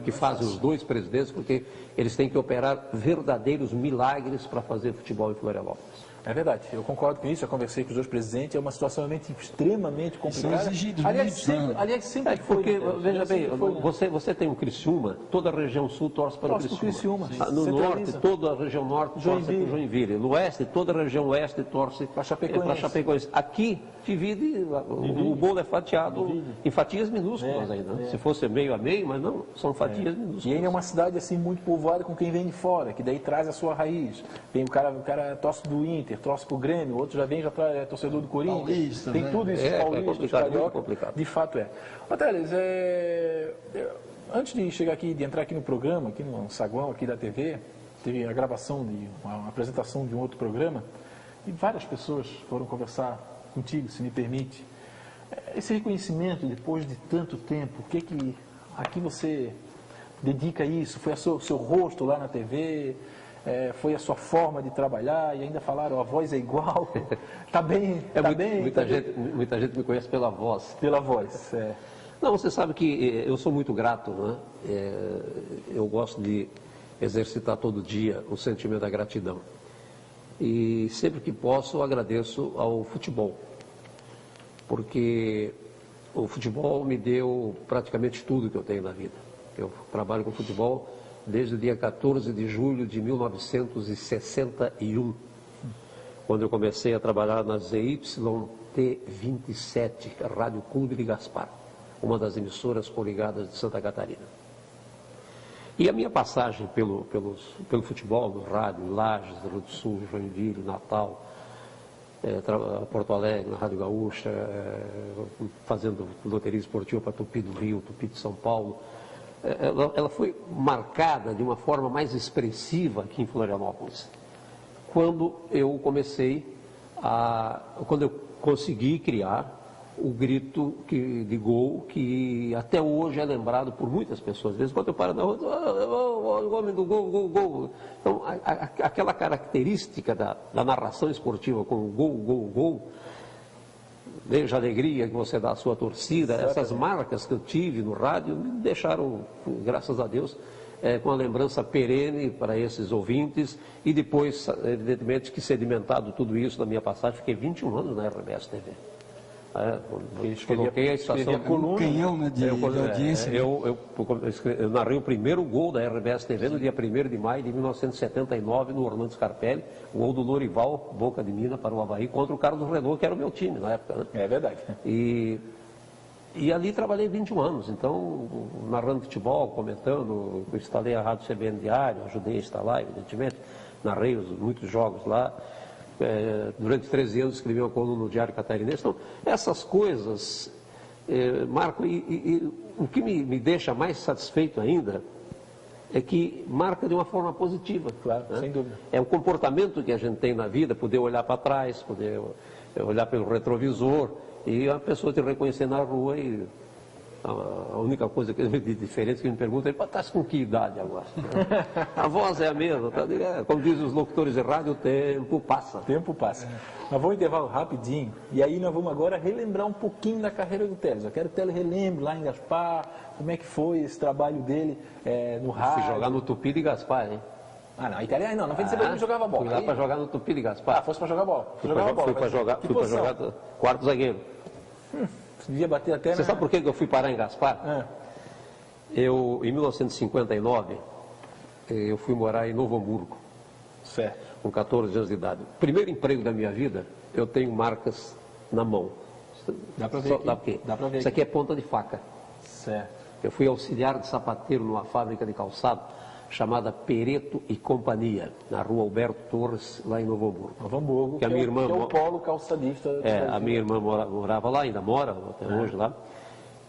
que fazem os dois presidentes, porque eles têm que operar verdadeiros milagres para fazer futebol em Florianópolis. É verdade, eu concordo com isso, eu conversei com os dois presidentes, é uma situação realmente extremamente complicada. São exigidos, aliás, sempre foi. Porque, veja bem, você tem o Criciúma, toda a região sul torce para o Criciúma. No norte, toda a região norte torce para o Joinville. No oeste, toda a região oeste torce para Chapecoense. Aqui divide, o bolo é fatiado em fatias minúsculas ainda. Se fosse meio a meio, mas não, são fatias minúsculas. E ainda é uma cidade assim muito povoada com quem vem de fora, que daí traz a sua raiz. Tem o cara torce do Inter, torce pro Grêmio, o outro já vem, é torcedor do Corinthians. Paulista, tem tudo isso, paulista, carioca, complicado. De fato é. Teles, antes de chegar aqui, de entrar aqui no programa, aqui no saguão aqui da TV, teve a gravação de uma apresentação de um outro programa, e várias pessoas foram conversar contigo, se me permite. Esse reconhecimento, depois de tanto tempo, o que aqui você dedica a isso? Foi o seu rosto lá na TV? Foi a sua forma de trabalhar? E ainda falaram, a voz é igual? Tá bem? Muita gente me conhece pela voz. Pela voz, Não, você sabe que eu sou muito grato, né? Eu gosto de exercitar todo dia o sentimento da gratidão. E sempre que posso, eu agradeço ao futebol. Porque o futebol me deu praticamente tudo que eu tenho na vida. Eu trabalho com futebol desde o dia 14 de julho de 1961, quando eu comecei a trabalhar na ZYT27, Rádio Clube de Gaspar, uma das emissoras coligadas de Santa Catarina. E a minha passagem pelo futebol, no rádio, em Lages, Rio do Sul, Joinville, Natal, Porto Alegre, na Rádio Gaúcha, fazendo loteria esportiva para Tupi do Rio, Tupi de São Paulo, ela foi marcada de uma forma mais expressiva aqui em Florianópolis, quando eu consegui criar o grito de gol, que até hoje é lembrado por muitas pessoas. Às vezes, quando eu paro na rua, o homem do gol, gol, gol. Então, aquela característica da narração esportiva com o gol, gol, gol, veja a alegria que você dá à sua torcida, essas marcas que eu tive no rádio me deixaram, graças a Deus, com a lembrança perene para esses ouvintes, e depois, evidentemente, que sedimentado tudo isso na minha passagem, fiquei 21 anos na RBS TV. Coloquei a estação de audiência. Eu narrei o primeiro gol da RBS TV no dia 1º de maio de 1979, no Orlando Scarpelli, o gol do Lorival, Boca de Minas, para o Avaí, contra o Carlos Renault, que era o meu time na época. Né? É verdade. E ali trabalhei 21 anos, então, narrando futebol, comentando, instalei a Rádio CBN Diário, ajudei a instalar, evidentemente, narrei muitos jogos lá. Durante 13 anos escrevi uma coluna no Diário Catarinense. Então, essas coisas, Marco, e o que me deixa mais satisfeito ainda é que marca de uma forma positiva. Claro, né? Sem dúvida. É o comportamento que a gente tem na vida, poder olhar para trás, poder olhar pelo retrovisor e a pessoa te reconhecer na rua e... A única coisa de diferença que me perguntam é, está com que idade agora? A voz é a mesma, tá? Como dizem os locutores de rádio, o tempo passa. O tempo passa. Nós vamos intervalo rapidinho, e aí nós vamos agora relembrar um pouquinho da carreira do Teles. Eu quero que o Teles relembre lá em Gaspar, como é que foi esse trabalho dele no rádio. Fui jogar no Tupi de Gaspar, hein? Ah, não, italiano não vem dizer que ele jogava bola. Fui lá para jogar no Tupi de Gaspar. Ah, fosse para jogar bola. Fui para jogar quarto zagueiro. Devia bater até. Você sabe por que eu fui parar em Gaspar? Em 1959, eu fui morar em Novo Hamburgo. Certo. Com 14 anos de idade. Primeiro emprego da minha vida, eu tenho marcas na mão. Dá para ver aqui. Dá pra ver Isso aqui é ponta de faca. Certo. Eu fui auxiliar de sapateiro numa fábrica de calçado chamada Pereto e Companhia, na rua Alberto Torres, lá em Novo Hamburgo. Novo Hamburgo, que a minha irmã, é o polo calçadista. A minha irmã morava lá, ainda mora até hoje lá.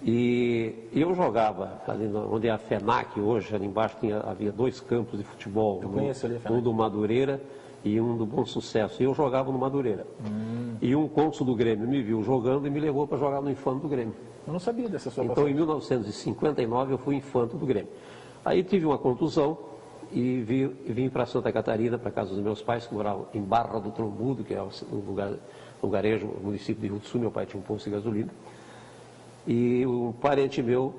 E eu jogava ali onde é a FENAC hoje, ali embaixo havia 2 campos de futebol. Eu conheço ali a FENAC. Um do Madureira e um do Bom Sucesso. E eu jogava no Madureira. E um cônsul do Grêmio me viu jogando e me levou para jogar no Infanto do Grêmio. Eu não sabia dessa sua Então, em 1959, eu fui Infanto do Grêmio. Aí tive uma contusão e vim para Santa Catarina, para casa dos meus pais, que moravam em Barra do Trombudo, que é o lugarejo, o município de Rio do Sul. Meu pai tinha um posto de gasolina. E um parente meu,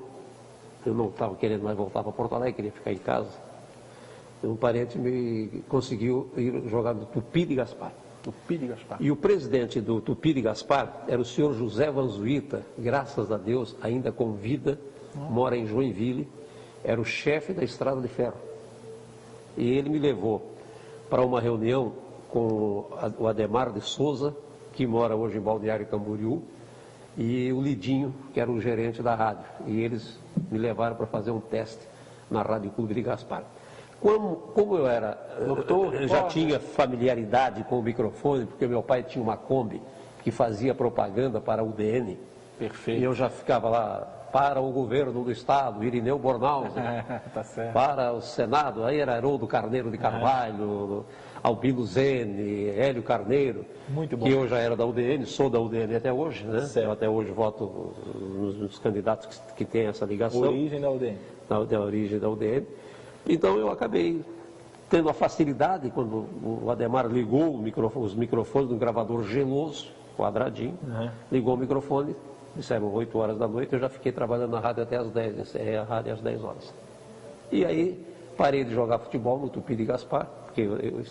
eu não estava querendo mais voltar para Porto Alegre, queria ficar em casa. Um parente me conseguiu ir jogar no Tupi de Gaspar. Tupi de Gaspar. E o presidente do Tupi de Gaspar era o senhor José Vanzuíta, graças a Deus, ainda com vida, mora em Joinville, era o chefe da Estrada de Ferro. E ele me levou para uma reunião com o Ademar de Souza, que mora hoje em Balneário Camboriú, e o Lidinho, que era o gerente da rádio. E eles me levaram para fazer um teste na Rádio Clube de Gaspar. Como eu era, eu já tinha familiaridade com o microfone, porque meu pai tinha uma Kombi que fazia propaganda para o UDN. Perfeito. E eu já ficava lá para o governo do Estado, Irineu Bornhausen, Tá certo. para o Senado, aí era Haroldo Carneiro de Carvalho, Albino Zene, Hélio Carneiro, Muito bom. que eu já era da UDN, sou da UDN até hoje, né? Certo. Eu até hoje voto nos candidatos que têm essa ligação. Origem da UDN. Da origem da UDN. Então eu acabei tendo a facilidade, quando o Ademar ligou os microfones de um gravador geloso, quadradinho, ligou o microfone, disseram 8 horas da noite, eu já fiquei trabalhando na rádio até às 10, encerrei a rádio às 10 horas. E aí parei de jogar futebol no Tupi de Gaspar, porque eu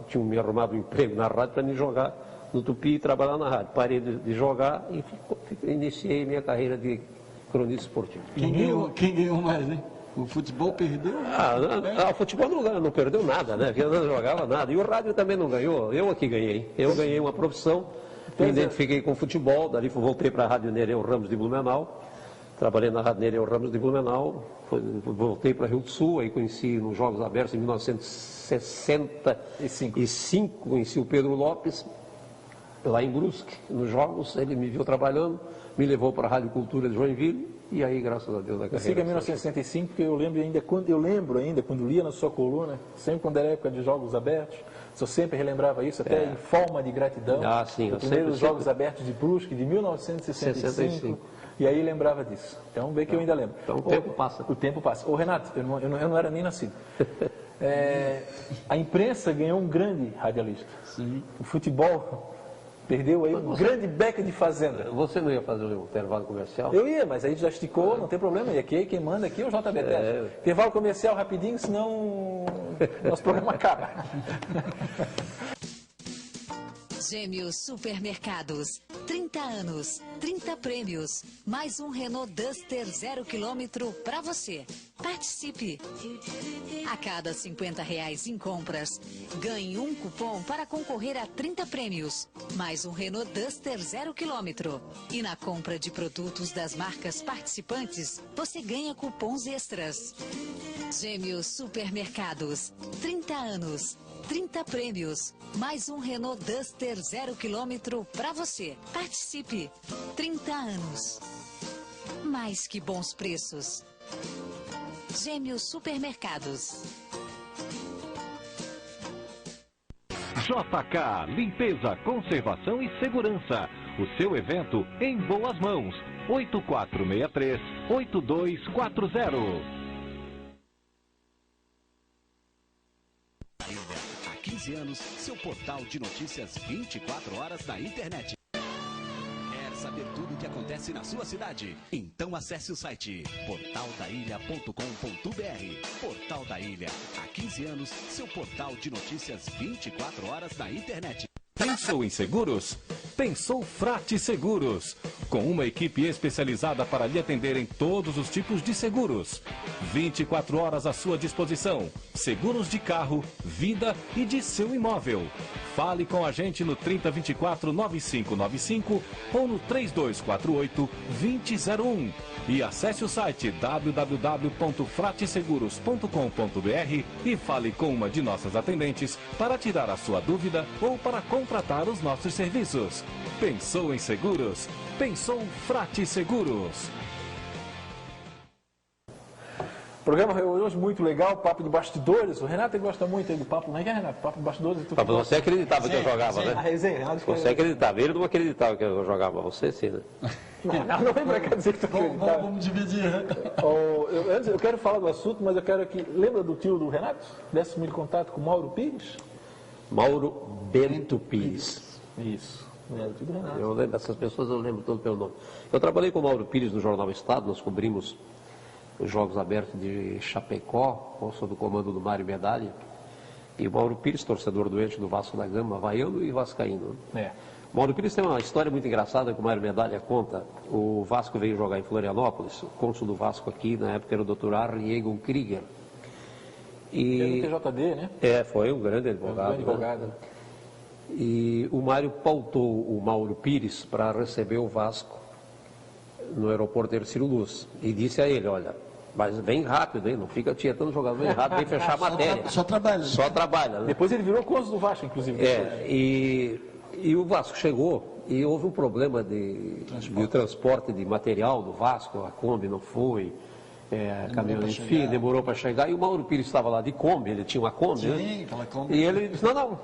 tinha me arrumado um emprego na rádio para me jogar no Tupi e trabalhar na rádio. Parei de jogar e iniciei minha carreira de cronista esportivo. Quem ganhou mais, hein? O futebol perdeu? O futebol não perdeu nada, né? Porque eu não jogava nada. E o rádio também não ganhou. Eu aqui ganhei. Eu ganhei uma profissão, me identifiquei com o futebol, dali voltei para a Rádio Nereu Ramos de Blumenau. Trabalhei na Rádio Nereu Ramos de Blumenau. Voltei para Rio do Sul, aí conheci nos Jogos Abertos em 1965, conheci o Pedro Lopes, lá em Brusque, nos Jogos. Ele me viu trabalhando, me levou para a Rádio Cultura de Joinville. E aí, graças a Deus, a carreira. Eu sigo em 1965, porque eu lembro ainda quando lia na sua coluna, sempre quando era época de Jogos Abertos, eu sempre relembrava isso, até em forma de gratidão. Sim, os primeiros Jogos Abertos de Brusque, de 1965. E aí lembrava disso. Então, vê que eu ainda lembro. Então, o tempo passa. O tempo passa. Ô, Renato, eu não era nem nascido. A imprensa ganhou um grande radialista. Sim. O futebol perdeu aí um grande beca de fazenda. Você não ia fazer um intervalo comercial? Eu ia, mas aí já esticou, não tem problema. E aqui quem manda aqui é o JBT. Intervalo comercial rapidinho, senão nosso programa acaba. Gêmeos Supermercados. 30 anos, 30 prêmios. Mais um Renault Duster 0 km para você. Participe. A cada R$50 em compras, ganhe um cupom para concorrer a 30 prêmios. Mais um Renault Duster 0 km. E na compra de produtos das marcas participantes, você ganha cupons extras. Gêmeos Supermercados. 30 anos. 30 prêmios, mais um Renault Duster 0 km para você. Participe. 30 anos. Mais que bons preços. Gêmeos Supermercados. JK Limpeza, Conservação e Segurança. O seu evento em boas mãos. 8463-8240. 15 anos, seu portal de notícias 24 horas na internet. Quer saber tudo o que acontece na sua cidade? Então acesse o site portaldailha.com.br. Portal da Ilha. Há 15 anos, seu portal de notícias 24 horas na internet. Pensou em seguros? Pensou Frati Seguros, com uma equipe especializada para lhe atender em todos os tipos de seguros. 24 horas à sua disposição. Seguros de carro, vida e de seu imóvel. Fale com a gente no 3024-9595 ou no 3248-2001. E acesse o site www.frateseguros.com.br e fale com uma de nossas atendentes para tirar a sua dúvida ou para contratar os nossos serviços. Pensou em seguros? Pensou Frati Seguros. Programa hoje muito legal, papo de bastidores. O Renato gosta muito aí do papo, não é que é, Renato? Papo de bastidores. Você acreditava que eu jogava, né? A resenha. Você acreditava, ele não acreditava que eu jogava, você sim, né? Não vem pra cá dizer que tu acreditava. Vamos dividir. Eu quero falar do assunto, mas eu quero que... Lembra do tio do Renato? Desse-me contato com o Mauro Pires? Mauro Bento Pires. Isso. Tudo Renato. Eu lembro, essas pessoas eu lembro todo pelo nome. Eu trabalhei com o Mauro Pires no Jornal Estado, nós cobrimos os Jogos Abertos de Chapecó, sob o comando do Mário Medalha. E o Mauro Pires, torcedor doente do Vasco da Gama, havaiano e vascaíno. O Mauro Pires tem uma história muito engraçada que o Mário Medalha conta. O Vasco veio jogar em Florianópolis, o cônsul do Vasco aqui, na época era o Dr. Arriego Krieger. E... Era do TJD, né? Foi um grande advogado. Né? E o Mário pautou o Mauro Pires para receber o Vasco no aeroporto Hercílio Luz. E disse a ele, olha, mas vem rápido, hein? Não fica tietando jogador, vem rápido, vem fechar a matéria. Só trabalha. Só trabalha. Né? Depois ele virou cônsul do Vasco, inclusive. E o Vasco chegou e houve um problema de transporte de material do Vasco, a Kombi não foi, caminhão, enfim, demorou para chegar. E o Mauro Pires estava lá de Kombi, ele tinha uma Kombi. Sim, né? aquela Kombi. E ele disse, não,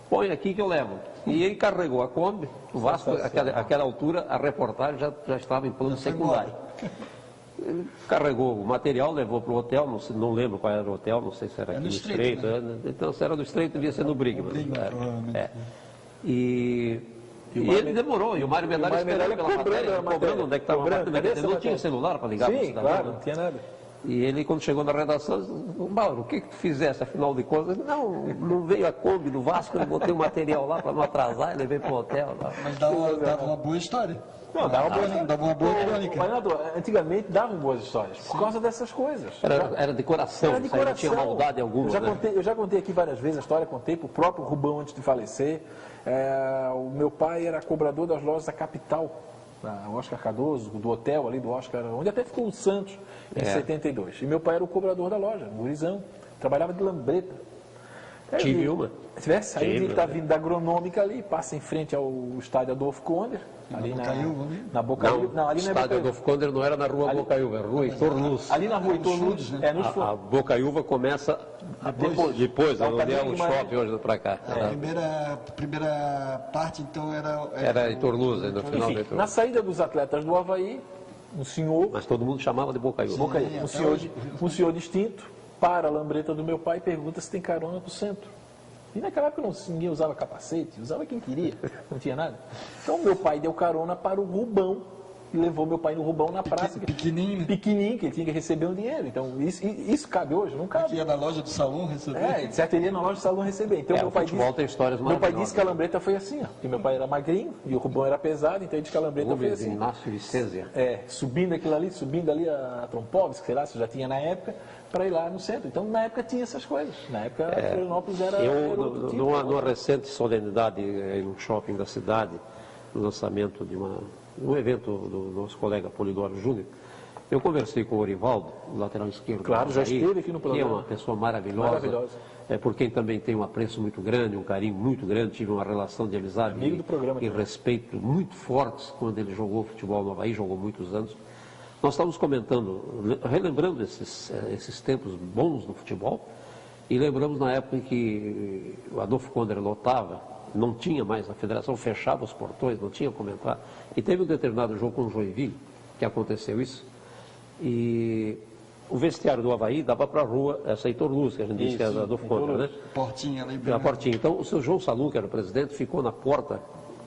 põe aqui que eu levo. E ele carregou a Kombi, o Vasco, àquela altura, a reportagem já estava em plano secundário. Ele carregou o material, levou para o hotel, não lembro qual era o hotel, não sei se era aqui no Estreito. Né? Então, se era do Estreito, devia ser no Brigman. E ele demorou, e o Mário Medalha esperando pela matéria, cobrando onde é que estava a matéria. Não tinha celular para ligar para o cidadão. Claro, não tinha nada. E ele, quando chegou na redação, disse, Mauro, o que tu fizesse, afinal de contas? Não veio a Kombi do Vasco, eu botei o material lá para não atrasar, e levei para o hotel. Lá. Mas dava uma boa história. Não, dava uma boa crônica. Mas, antigamente davam boas histórias, por causa dessas coisas. Era de coração, não tinha maldade alguma. Eu já contei aqui várias vezes a história, contei para o próprio Rubão antes de falecer. O meu pai era cobrador das lojas da Capital, da Oscar Cardoso, do hotel ali do Oscar, onde até ficou o Santos, em 72. E meu pai era o cobrador da loja, gurizão, trabalhava de lambreta. Tive uma. Aí ele está vindo da Agronômica ali, passa em frente ao estádio Adolfo Conde, ali na Bocaiúva. Não, ali na estádio Adolfo Conde não era na rua Bocaiúva, era rua Heitor Luz. Ali na rua Heitor Luz, a Bocaiúva começa depois onde é o shopping hoje para cá. A primeira parte, então, era Heitor Luz, no final do Heitor. Na saída dos atletas do Avaí, um senhor... Mas todo mundo chamava de Bocaiúva. Um senhor distinto para a lambreta do meu pai e pergunta se tem carona para o centro. E naquela época ninguém usava capacete, usava quem queria, não tinha nada. Então meu pai deu carona para o Rubão, e levou meu pai no Rubão na praça. Pequenininho, que ele tinha que receber um dinheiro. Então isso cabe hoje? Não cabe. Ia na loja do salão receber? Certo, ele ia na loja do salão receber. Então meu pai disse que a lambreta foi assim, ó, que meu pai era magrinho e o Rubão era pesado, então ele disse que a lambreta foi assim. Inácio Vicência. Subindo ali a Trompovski, sei lá, se já tinha na época, para ir lá no centro. Então, na época tinha essas coisas. Na época, Florianópolis era... Numa recente solenidade no shopping da cidade, no lançamento de um evento do nosso colega Polidoro Júnior, eu conversei com o Orivaldo, o lateral esquerdo. Claro, já esteve aqui no programa. Que é uma pessoa maravilhosa. Por quem também tem um apreço muito grande, um carinho muito grande, tive uma relação de amizade e respeito muito fortes quando ele jogou futebol no Avaí, jogou muitos anos. Nós estávamos comentando, relembrando esses tempos bons no futebol, e lembramos na época em que o Adolfo Conde lotava, não tinha mais, a federação fechava os portões, não tinha como entrar. E teve um determinado jogo com o Joinville, que aconteceu isso, e o vestiário do Avaí dava para a rua, essa Heitor Luz, que a gente disse que era do Adolfo Conde, né? Portinha ali. Na portinha. Então, o seu João Salum, que era o presidente, ficou na porta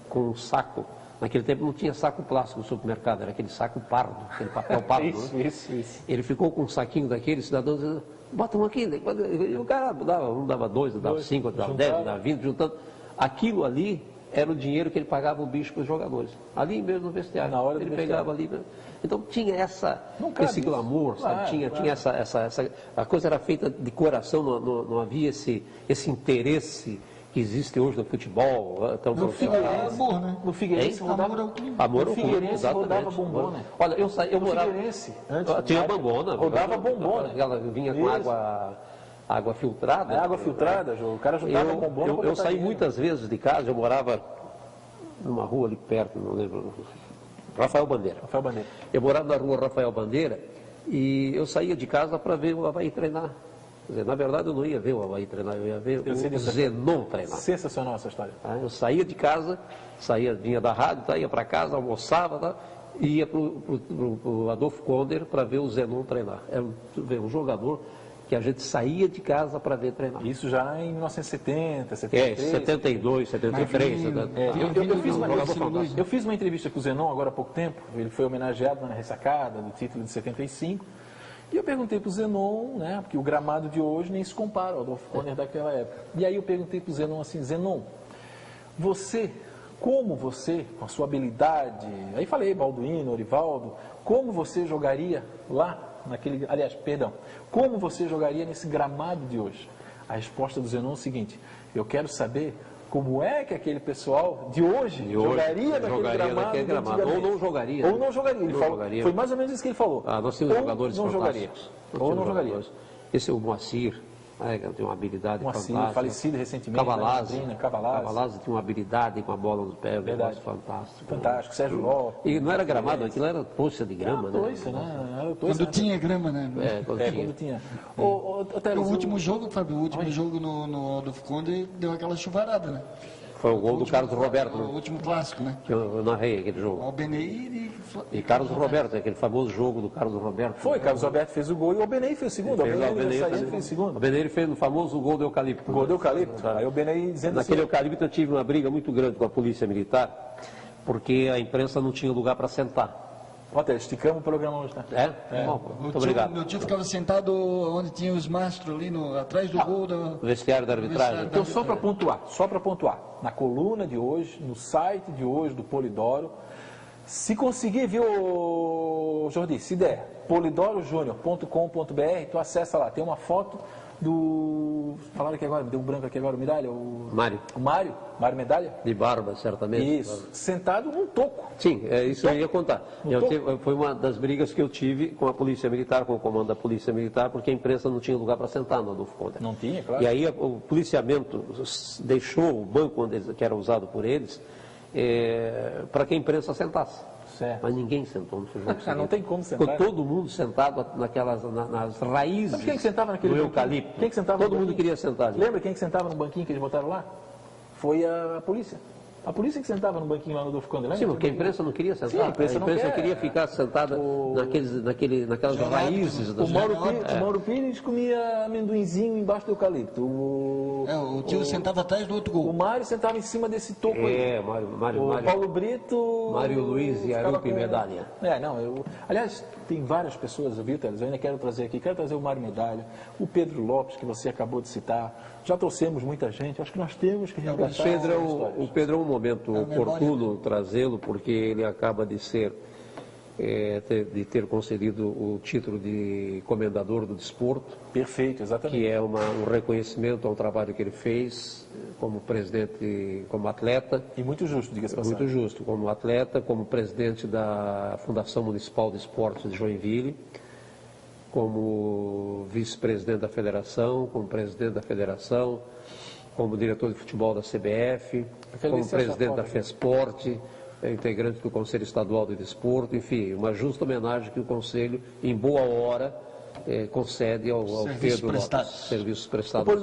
com um saco. Naquele tempo não tinha saco plástico no supermercado, era aquele saco pardo, aquele papel pardo. Isso. Ele ficou com um saquinho daquele, cidadão dizendo, botam aqui. E o cara um dava 2, dava 5, outro dava 10, dava 20, juntando. Aquilo ali era o dinheiro que ele pagava o bicho para os jogadores. Ali mesmo no vestiário. Na hora ele pegava ali mesmo. Então tinha esse glamour, sabe? Tinha essa. A coisa era feita de coração, não havia esse interesse que existe hoje no futebol. No Figueirense, amor, né? No Figueirense Amor, Figueirense rodava bombona. Olha, eu morava... Figueirense, antes tinha bombona. Rodava bombona. Ela vinha com água filtrada. Água filtrada, o cara juntava bombona. Eu saí muitas vezes de casa, eu morava numa rua ali perto, não lembro, Rafael Bandeira. Eu morava na rua Rafael Bandeira e eu saía de casa para ver o Avaí treinar. Quer dizer, na verdade, eu não ia ver o Avaí treinar, eu ia ver o Zenon treinar. Sensacional essa história. Eu saía de casa, vinha da rádio, ia para casa, almoçava, e ia para o Adolfo Conde para ver o Zenon treinar. Era um jogador que a gente saía de casa para ver treinar. Isso já em 1970, 73. 72, 73. Eu fiz uma entrevista com o Zenon agora há pouco tempo, ele foi homenageado na ressacada do título de 75, e eu perguntei para o Zenon, né, porque o gramado de hoje nem se compara ao Adolfo Conner daquela época. E aí eu perguntei para o Zenon assim, Zenon, como você, com a sua habilidade, aí falei Balduino, Orivaldo, como você jogaria lá como você jogaria nesse gramado de hoje? A resposta do Zenon é o seguinte, eu quero saber como é que aquele pessoal de hoje jogaria naquele gramado, ou não jogaria. Ou não jogaria. Ele falou, foi mais ou menos isso que ele falou. Nós temos jogadores não jogaria. Ou não jogaria. Esse é o Moacir, tem uma habilidade fantástica. Falecido recentemente. Cavalazzi tinha uma habilidade com a bola no pé, um negócio fantástico. Fantástico, Sérgio Lopes. E não era gramado, aquilo era poça de grama, né? Quando tinha grama, né? Quando tinha. O último jogo, Fábio, no Adolfo Conner deu aquela chuvarada, né? Foi o gol do Carlos Roberto. O último clássico, né? Que eu narrei aquele jogo. Albenei e Carlos Roberto, aquele famoso jogo do Carlos Roberto. Foi, Carlos Roberto fez o gol e o Albenei fez o segundo. O Albenei fez o segundo. O Albenei fez o famoso gol do eucalipto. O gol do eucalipto. Aí o Albenei dizendo naquele eucalipto eu tive uma briga muito grande com a polícia militar, porque a imprensa não tinha lugar para sentar. Walter, esticamos o programa hoje, tá? Bom, muito obrigado. Meu tio ficava sentado onde tinha os mastros ali, atrás do gol do vestiário da arbitragem. Então, só para pontuar, na coluna de hoje, no site de hoje do Polidoro, se conseguir, viu, Jordi, se der, polidorojunior.com.br, tu acessa lá, tem uma foto do... Falaram aqui agora, me deu um branco aqui agora, o Medalha? Mário Medalha? De barba, certamente. Isso, sentado num toco. Sim, isso eu ia contar. Foi uma das brigas que eu tive com a Polícia Militar, com o comando da Polícia Militar, porque a imprensa não tinha lugar para sentar no Adolfo Conner. Não tinha, claro. E aí o policiamento deixou o banco que era usado por eles para que a imprensa sentasse. Certo. Mas ninguém sentou no jogo. Não tem como sentar. Ficou todo mundo sentado nas raízes. Sabe quem que sentava naquele do eucalipto. Quem que sentava todo mundo queria sentar. Lembra quem que sentava no banquinho que eles botaram lá? Foi a polícia. A polícia que sentava no banquinho lá no Adolfo Conner. Sim, porque a imprensa não queria sentar. Sim, a imprensa queria ficar sentada naquelas raízes. O Mauro Pires comia amendoinzinho embaixo do eucalipto. O tio sentava atrás do outro gol. O Mário sentava em cima desse toco aí. Mário. Paulo Brito... Mário Luiz e Arupi Medalha. Aliás, tem várias pessoas, viu, Teles? Eu ainda quero trazer aqui. Quero trazer o Mário Medalha, o Pedro Lopes, que você acabou de citar. Já trouxemos muita gente. Acho que nós temos que resgatar o Pedro é um momento oportuno trazê-lo, porque ele acaba de ter concedido o título de comendador do desporto. Perfeito, exatamente. Que é um reconhecimento ao trabalho que ele fez como presidente, como atleta. E muito justo, diga-se passagem. Muito justo, como atleta, como presidente da Fundação Municipal de Esportes de Joinville, como vice-presidente da federação, como presidente da federação, como diretor de futebol da CBF, como presidente da FESPORT, integrante do Conselho Estadual de Desporto, enfim, uma justa homenagem que o Conselho, em boa hora, concede ao Pedro Lopes. Serviços prestados.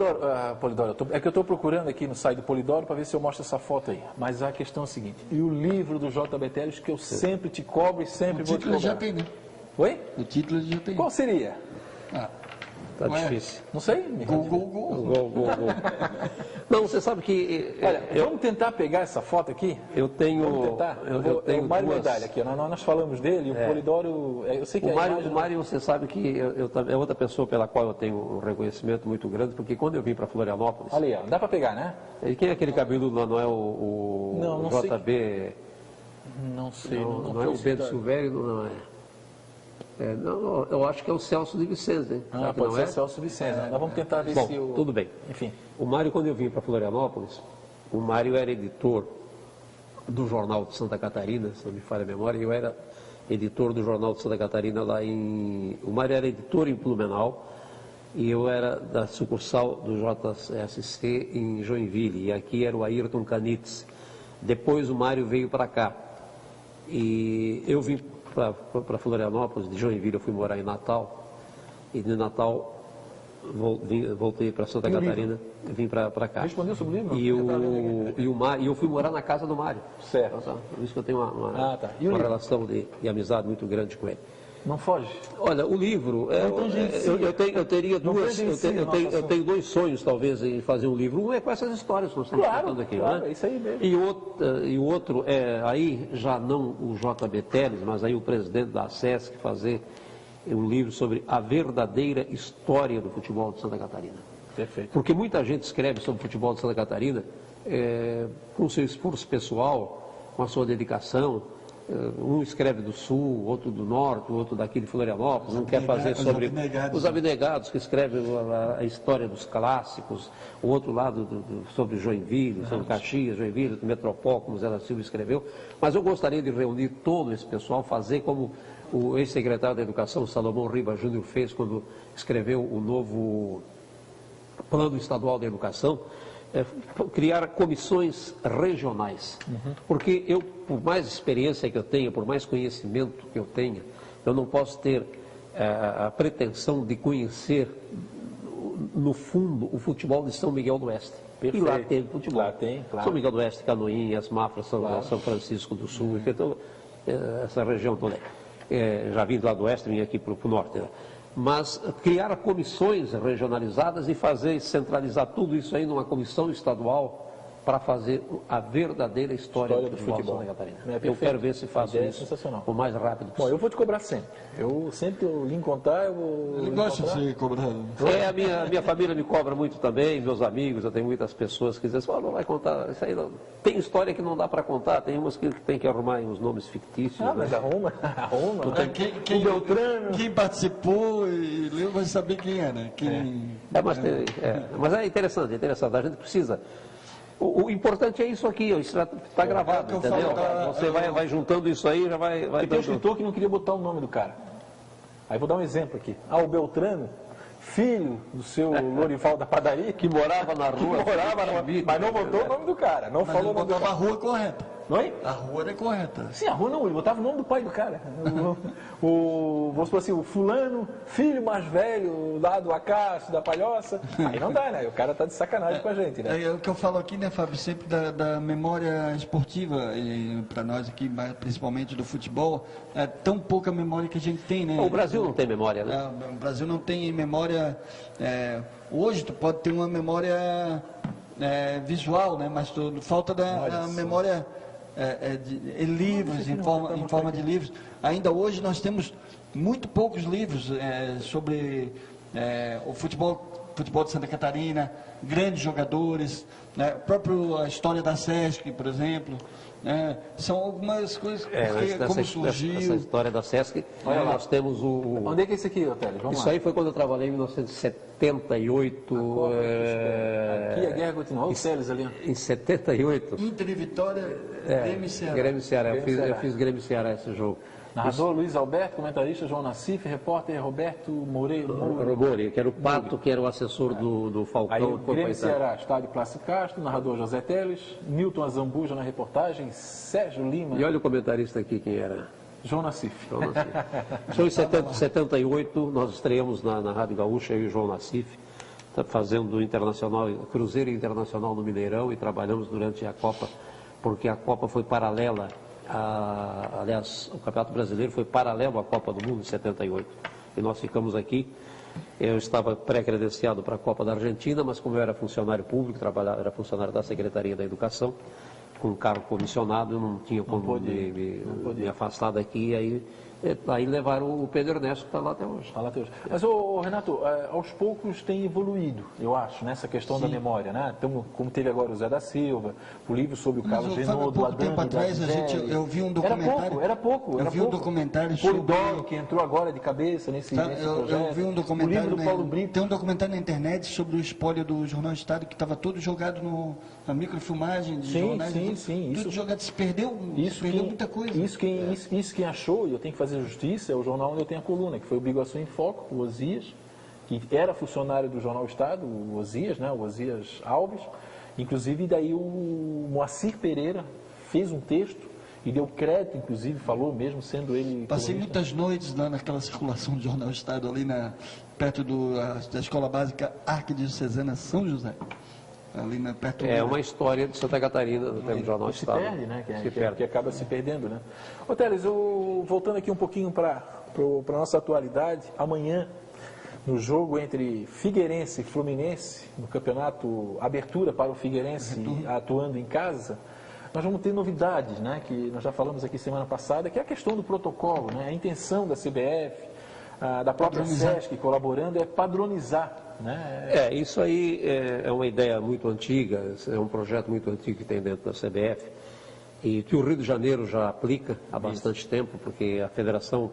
Polidoro, é que eu estou procurando aqui no site do Polidoro para ver se eu mostro essa foto aí. Mas a questão é a seguinte, e o livro do JB Teles que eu sempre te cobro e sempre vou te cobrar. O título já tem, né? Oi? O título já tem. Qual seria? Tá difícil. Não sei. Gol. Não, você sabe que... Olha, vamos tentar pegar essa foto aqui? Eu tenho... Vamos tentar? Eu tenho o Mário Medalha aqui, nós falamos dele, o Polidoro... Eu sei que o Mário, você sabe que é outra pessoa pela qual eu tenho um reconhecimento muito grande, porque quando eu vim para Florianópolis... Ali, ó, dá para pegar, né? E quem é aquele cabeludo lá? Não é não JB... Sei. Não sei. Não é o Pedro Silvério, não é... Não, eu acho que é o Celso de Vicente, hein? Pode ser Celso Vicente. Nós vamos tentar ver se o... Tudo bem. Enfim. O Mário, quando eu vim para Florianópolis, o Mário era editor do Jornal de Santa Catarina, se não me falha a memória, eu era editor do Jornal de Santa Catarina lá em... O Mário era editor em Blumenau e eu era da sucursal do JSC em Joinville, e aqui era o Ayrton Canitz. Depois o Mário veio para cá e eu vim para Florianópolis, de Joinville eu fui morar em Natal, e de Natal voltei para Santa Catarina, vim para cá. Respondeu sobre o livro? E eu fui morar na casa do Mário. Certo. Por isso que eu tenho uma relação de amizade muito grande com ele. Não foge? Olha, o livro, eu teria duas, eu tenho dois sonhos talvez em fazer um livro. Um é com essas histórias que nós estamos contando aqui, claro, né? É isso aí mesmo. E o outro é aí já não o JB Telles, mas aí o presidente da SESC fazer um livro sobre a verdadeira história do futebol de Santa Catarina. Perfeito. Porque muita gente escreve sobre o futebol de Santa Catarina com o seu esforço pessoal, com a sua dedicação. Um escreve do Sul, outro do Norte, outro daqui de Florianópolis, um quer fazer sobre os abnegados, que escreve a história dos clássicos, o outro lado sobre Joinville, sobre Caxias, Joinville, Metropol, como Zé da Silva escreveu. Mas eu gostaria de reunir todo esse pessoal, fazer como o ex-secretário da Educação, Salomão Ribas Júnior, fez quando escreveu o novo Plano Estadual da Educação, criar comissões regionais. Porque eu, por mais experiência que eu tenha, por mais conhecimento que eu tenha, eu não posso ter a pretensão de conhecer, no fundo, o futebol de São Miguel do Oeste. Perfeito. E lá teve futebol. Lá tem, claro. São Miguel do Oeste, Canoinhas, Mafra, São Francisco do Sul, então, essa região toda. Já vim lá do Oeste, vim aqui para o Norte. Né? Mas criar comissões regionalizadas e centralizar tudo isso aí numa comissão estadual para fazer a verdadeira história do futebol da Catarina. Eu quero ver se faço isso o mais rápido possível. Bom, eu vou te cobrar sempre. Sempre que eu lhe encontrar, eu vou... Ele gosta de ser cobrado. A minha família me cobra muito também, meus amigos, eu tenho muitas pessoas que dizem assim, não vai contar, isso aí não. Tem história que não dá para contar, tem umas que tem que arrumar uns nomes fictícios. Mas arruma. O Beltrano. Quem participou e leu vai saber quem é, né? Mas é interessante, a gente precisa... O importante é isso aqui, isso está gravado, entendeu? Você vai juntando isso aí, já vai... Tem um escritor que não queria botar o nome do cara. Aí vou dar um exemplo aqui. O Beltrano, filho do seu Lorival da padaria, que morava na rua. Mas não botou o nome do cara. Não falou o nome do cara. A rua correta. Oi? A rua era correta. Sim, a rua não, ele botava o nome do pai do cara. Vamos supor assim, o fulano, filho mais velho, lá do Acácio, da Palhoça. Aí não dá, né? O cara tá de sacanagem com a gente, né? É o que eu falo aqui, né, Fábio, sempre da memória esportiva, para nós aqui, principalmente do futebol, é tão pouca memória que a gente tem, né? O Brasil não tem memória, né? O Brasil não tem memória... hoje tu pode ter uma memória visual, né? Mas falta da memória... livros, em forma de livros. Ainda hoje nós temos muito poucos livros sobre o futebol de Santa Catarina, grandes jogadores, né? A história da SESC, por exemplo. São algumas coisas como surgiu. Essa história da SESC, nós temos o... Onde é que é isso aqui, Otélio? Vamos isso lá. Aí foi quando eu trabalhei em 1978. Aqui a guerra continua, olha o Teles ali. Em 78. Inter e Vitória, Grêmio Ceará. Eu fiz Grêmio Ceará esse jogo. Narrador Luiz Alberto, comentarista João Nassif, repórter Roberto Moreira. Que era o Pato, que era o assessor do Falcão. Aí o Grêmio Ceará, estádio Plácido Castro, narrador José Teles, Nilton Azambuja na reportagem, Sérgio Lima. E olha o comentarista aqui, quem era? João Nassif. Então, em 78, nós estreamos na Rádio Gaúcha, eu e o João Nassif, fazendo Cruzeiro Internacional no Mineirão, e trabalhamos durante a Copa, porque a Copa foi paralela. Aliás, o Campeonato Brasileiro foi paralelo à Copa do Mundo em 78. E nós ficamos aqui. Eu estava pré-credenciado para a Copa da Argentina, mas como eu era funcionário público, era funcionário da Secretaria da Educação, com cargo comissionado, eu não tinha como me afastar daqui, aí levaram o Pedro Ernesto, que está lá até hoje. Mas, Renato, aos poucos tem evoluído, eu acho, nessa questão da memória, né? Então, como teve agora o Zé da Silva, o livro sobre o Carlos Genô, do Adani, tempo atrás, eu vi um documentário... Era pouco. Eu vi um documentário sobre... Polidoro, que entrou agora de cabeça nesse projeto. Eu vi um documentário, o livro do Paulo Brito. Tem um documentário na internet sobre o espólio do Jornal Estado, que estava todo jogado na microfilmagem de jornais. Sim. Tudo jogado, se perdeu muita coisa. Isso quem achou, e eu tenho que fazer justiça, é o jornal onde eu tenho a coluna, que foi o Biguaçu em Foco, o Osias, que era funcionário do Jornal Estado, o Osias, né, o Osias Alves. Inclusive, daí o Moacir Pereira fez um texto e deu crédito, inclusive, falou mesmo, sendo ele... Passei muitas noites lá naquela circulação do Jornal Estado, ali perto da Escola Básica Arquidiocesana São José. Ali perto uma história de Santa Catarina, do tempo do Jornal Estado. Se perde, né? Que acaba se perdendo, né? Ô, Teles, voltando aqui um pouquinho para para a nossa atualidade, amanhã, no jogo entre Figueirense e Fluminense, no campeonato Abertura para o Figueirense atuando em casa, nós vamos ter novidades, né, que nós já falamos aqui semana passada, que é a questão do protocolo, né, a intenção da CBF, da própria SESC colaborando, é padronizar. Né? Isso aí é uma ideia muito antiga, é um projeto muito antigo que tem dentro da CBF, e que o Rio de Janeiro já aplica há bastante tempo, porque a Federação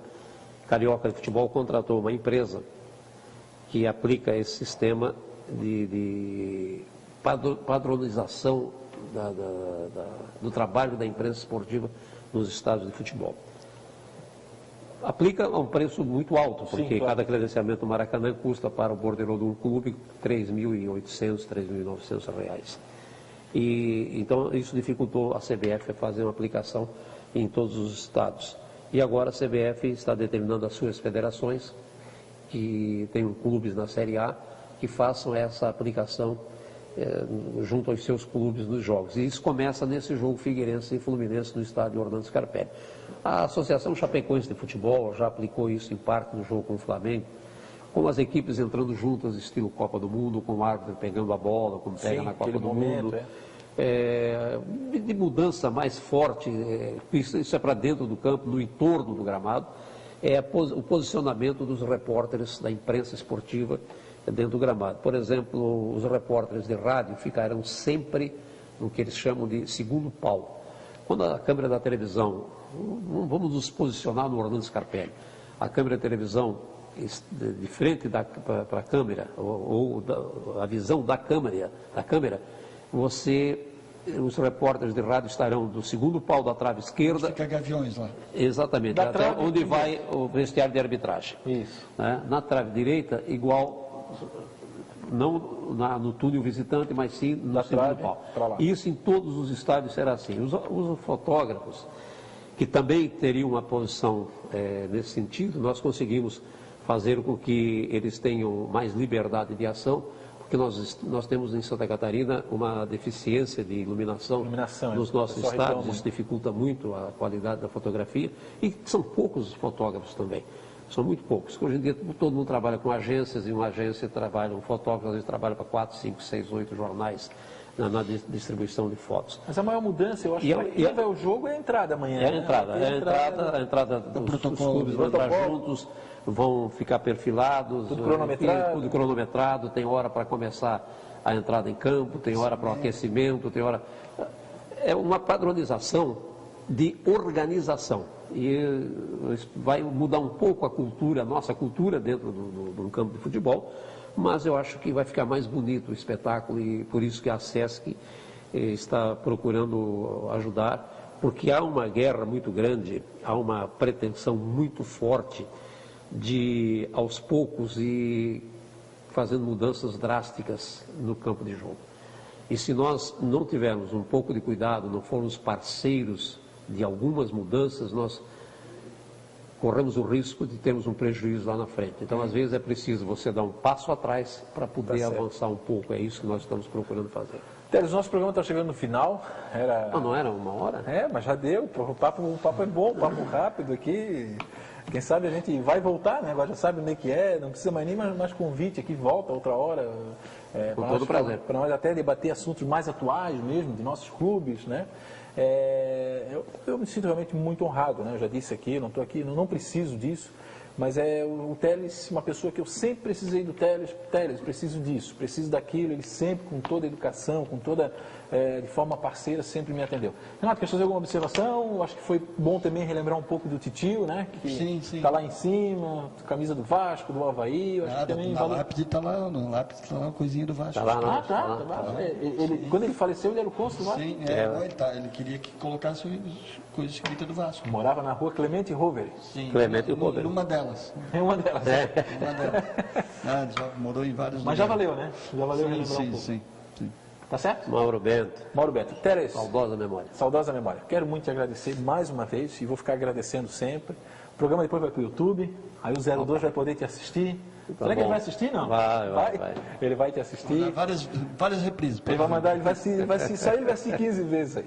Carioca de Futebol contratou uma empresa que aplica esse sistema de padronização do trabalho da imprensa esportiva nos estádios de futebol. Aplica a um preço muito alto, porque cada credenciamento do Maracanã custa para o borderô de um clube R$ 3.800, R$ 3.900. Então, isso dificultou a CBF a fazer uma aplicação em todos os estados. E agora a CBF está determinando as suas federações, que tem clubes na Série A, que façam essa aplicação junto aos seus clubes nos jogos. E isso começa nesse jogo Figueirense e Fluminense no estádio Orlando Scarpelli. A Associação Chapecoense de Futebol já aplicou isso em parte no jogo com o Flamengo, com as equipes entrando juntas, estilo Copa do Mundo, com o árbitro pegando a bola, como pega na Copa do Mundo. De mudança mais forte, isso é para dentro do campo, no entorno do gramado, é o posicionamento dos repórteres da imprensa esportiva dentro do gramado. Por exemplo, os repórteres de rádio ficarão sempre no que eles chamam de segundo pau. Quando a câmera da televisão, vamos nos posicionar no Orlando Scarpelli, a câmera da televisão de frente para a câmera, ou a visão da câmera, os repórteres de rádio estarão do segundo pau da trave esquerda. Fica Gaviões lá. Exatamente, até onde vai o vestiário de arbitragem. Isso. Né? Na trave direita, igual, não no túnel visitante, mas sim no segundo pau. Isso em todos os estádios será assim. Os fotógrafos, que também teriam uma posição nesse sentido, nós conseguimos fazer com que eles tenham mais liberdade de ação, porque nós temos em Santa Catarina uma deficiência de iluminação nos nossos estádios, isso dificulta muito a qualidade da fotografia, e são poucos os fotógrafos também, são muito poucos. Hoje em dia todo mundo trabalha com agências, e uma agência trabalha, um fotógrafo às vezes trabalha para 4, 5, 6, 8 jornais na distribuição de fotos. Mas a maior mudança, eu acho, que quem vai ao jogo é a entrada amanhã. É a entrada dos clubes vão entrar juntos, vão ficar perfilados, tudo cronometrado, tem hora para começar a entrada em campo, tem hora para o aquecimento, tem hora... É uma padronização de organização, e vai mudar um pouco a cultura, a nossa cultura dentro do campo de futebol, mas eu acho que vai ficar mais bonito o espetáculo, e por isso que a SESC está procurando ajudar, porque há uma guerra muito grande, há uma pretensão muito forte de, aos poucos, ir fazendo mudanças drásticas no campo de jogo. E se nós não tivermos um pouco de cuidado, não formos parceiros de algumas mudanças, nós corremos o risco de termos um prejuízo lá na frente. Então, às vezes, é preciso você dar um passo atrás para poder avançar um pouco. É isso que nós estamos procurando fazer. Teles, o nosso programa está chegando no final. Não era uma hora? Mas já deu. O papo é bom, o papo rápido aqui. Quem sabe a gente vai voltar, né? Agora já sabe onde é que é, não precisa mais nem mais convite aqui, volta outra hora. Com todo prazer. Para nós até debater assuntos mais atuais mesmo, de nossos clubes, né? Eu me sinto realmente muito honrado, né? Eu já disse aqui, não estou aqui, não preciso disso, mas o Teles, uma pessoa que eu sempre precisei do Teles, preciso disso, preciso daquilo, ele sempre, com toda a educação, com toda, de forma parceira, sempre me atendeu. Renato, quer fazer alguma observação? Acho que foi bom também relembrar um pouco do Titio, né? Que está lá em cima, camisa do Vasco, do Avaí. Acho que também lápide está lá, no lápide está lá a coisinha do Vasco. Tá lá, tá lá. Quando ele faleceu, ele era o cônsul do Vasco? Sim, ele queria que colocasse coisa escrita do Vasco. Morava na rua Clemente Rovere. Sim, Clemente Rovere. Numa delas. É uma delas. Já morou em vários Mas já valeu, né? Já valeu relembrar um pouco. Sim. Tá certo? Mauro Bento. Teres. Saudosa memória. Saudosa memória. Quero muito te agradecer mais uma vez e vou ficar agradecendo sempre. O programa depois vai para o YouTube, aí o 02 vai poder te assistir. Será que ele vai assistir? Não. Vai. Ele vai te assistir. Várias reprises. Ele vai mandar, ele vai assistir 15 vezes aí.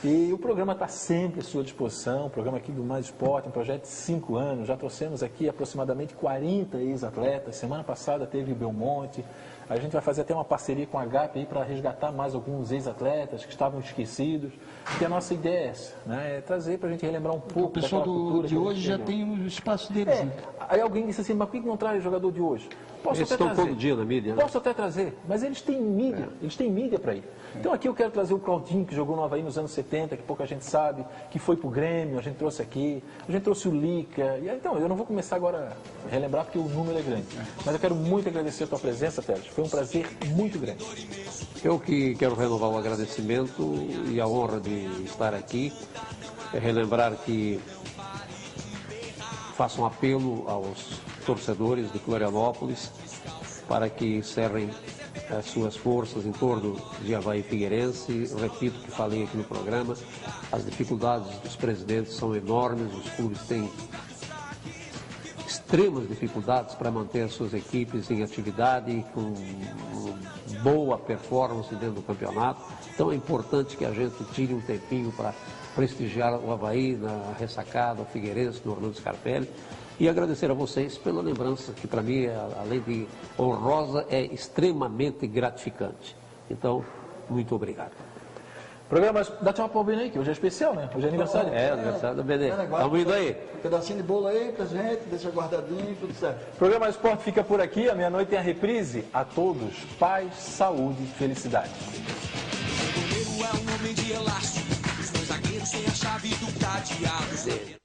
E o programa está sempre à sua disposição, o programa aqui do Mais Esporte, um projeto de 5 anos, já trouxemos aqui aproximadamente 40 ex-atletas, semana passada teve o Belmonte, a gente vai fazer até uma parceria com a GAP aí para resgatar mais alguns ex-atletas que estavam esquecidos, porque a nossa ideia é essa, né? É trazer para a gente relembrar um pouco. O pessoal de hoje já tem o espaço deles. Né? Aí alguém disse assim, mas por que não traz jogador de hoje? Eles estão todo dia na mídia, né? Posso até trazer, mas eles têm mídia, eles têm mídia para ir. Então aqui eu quero trazer o Claudinho, que jogou no Avaí nos anos 70, que pouca gente sabe, que foi para o Grêmio, a gente trouxe aqui, a gente trouxe o Lica. E, então, eu não vou começar agora a relembrar porque o número é grande. Mas eu quero muito agradecer a tua presença, Teles. Foi um prazer muito grande. Eu que quero renovar o agradecimento e a honra de estar aqui. Relembrar que faço um apelo aos torcedores de Florianópolis para que encerrem as suas forças em torno de Avaí Figueirense. Repito que falei aqui no programa, as dificuldades dos presidentes são enormes, os clubes têm extremas dificuldades para manter as suas equipes em atividade, com boa performance dentro do campeonato. Então é importante que a gente tire um tempinho para prestigiar o Avaí na ressacada, o Figueirense, no Orlando Scarpelli. E agradecer a vocês pela lembrança, que para mim, além de honrosa, é extremamente gratificante. Então, muito obrigado. Programa, dá-te uma palminha aí, que hoje é especial, né? Hoje é aniversário. É, aniversário da BD. Estamos indo aí. Um pedacinho de bolo aí pra gente, deixa guardadinho, tudo certo. O programa Esporte fica por aqui, à meia-noite tem a reprise. A todos, paz, saúde e felicidade. O goleiro é um homem de elástico, os dois zagueiros têm a chave do cadeado.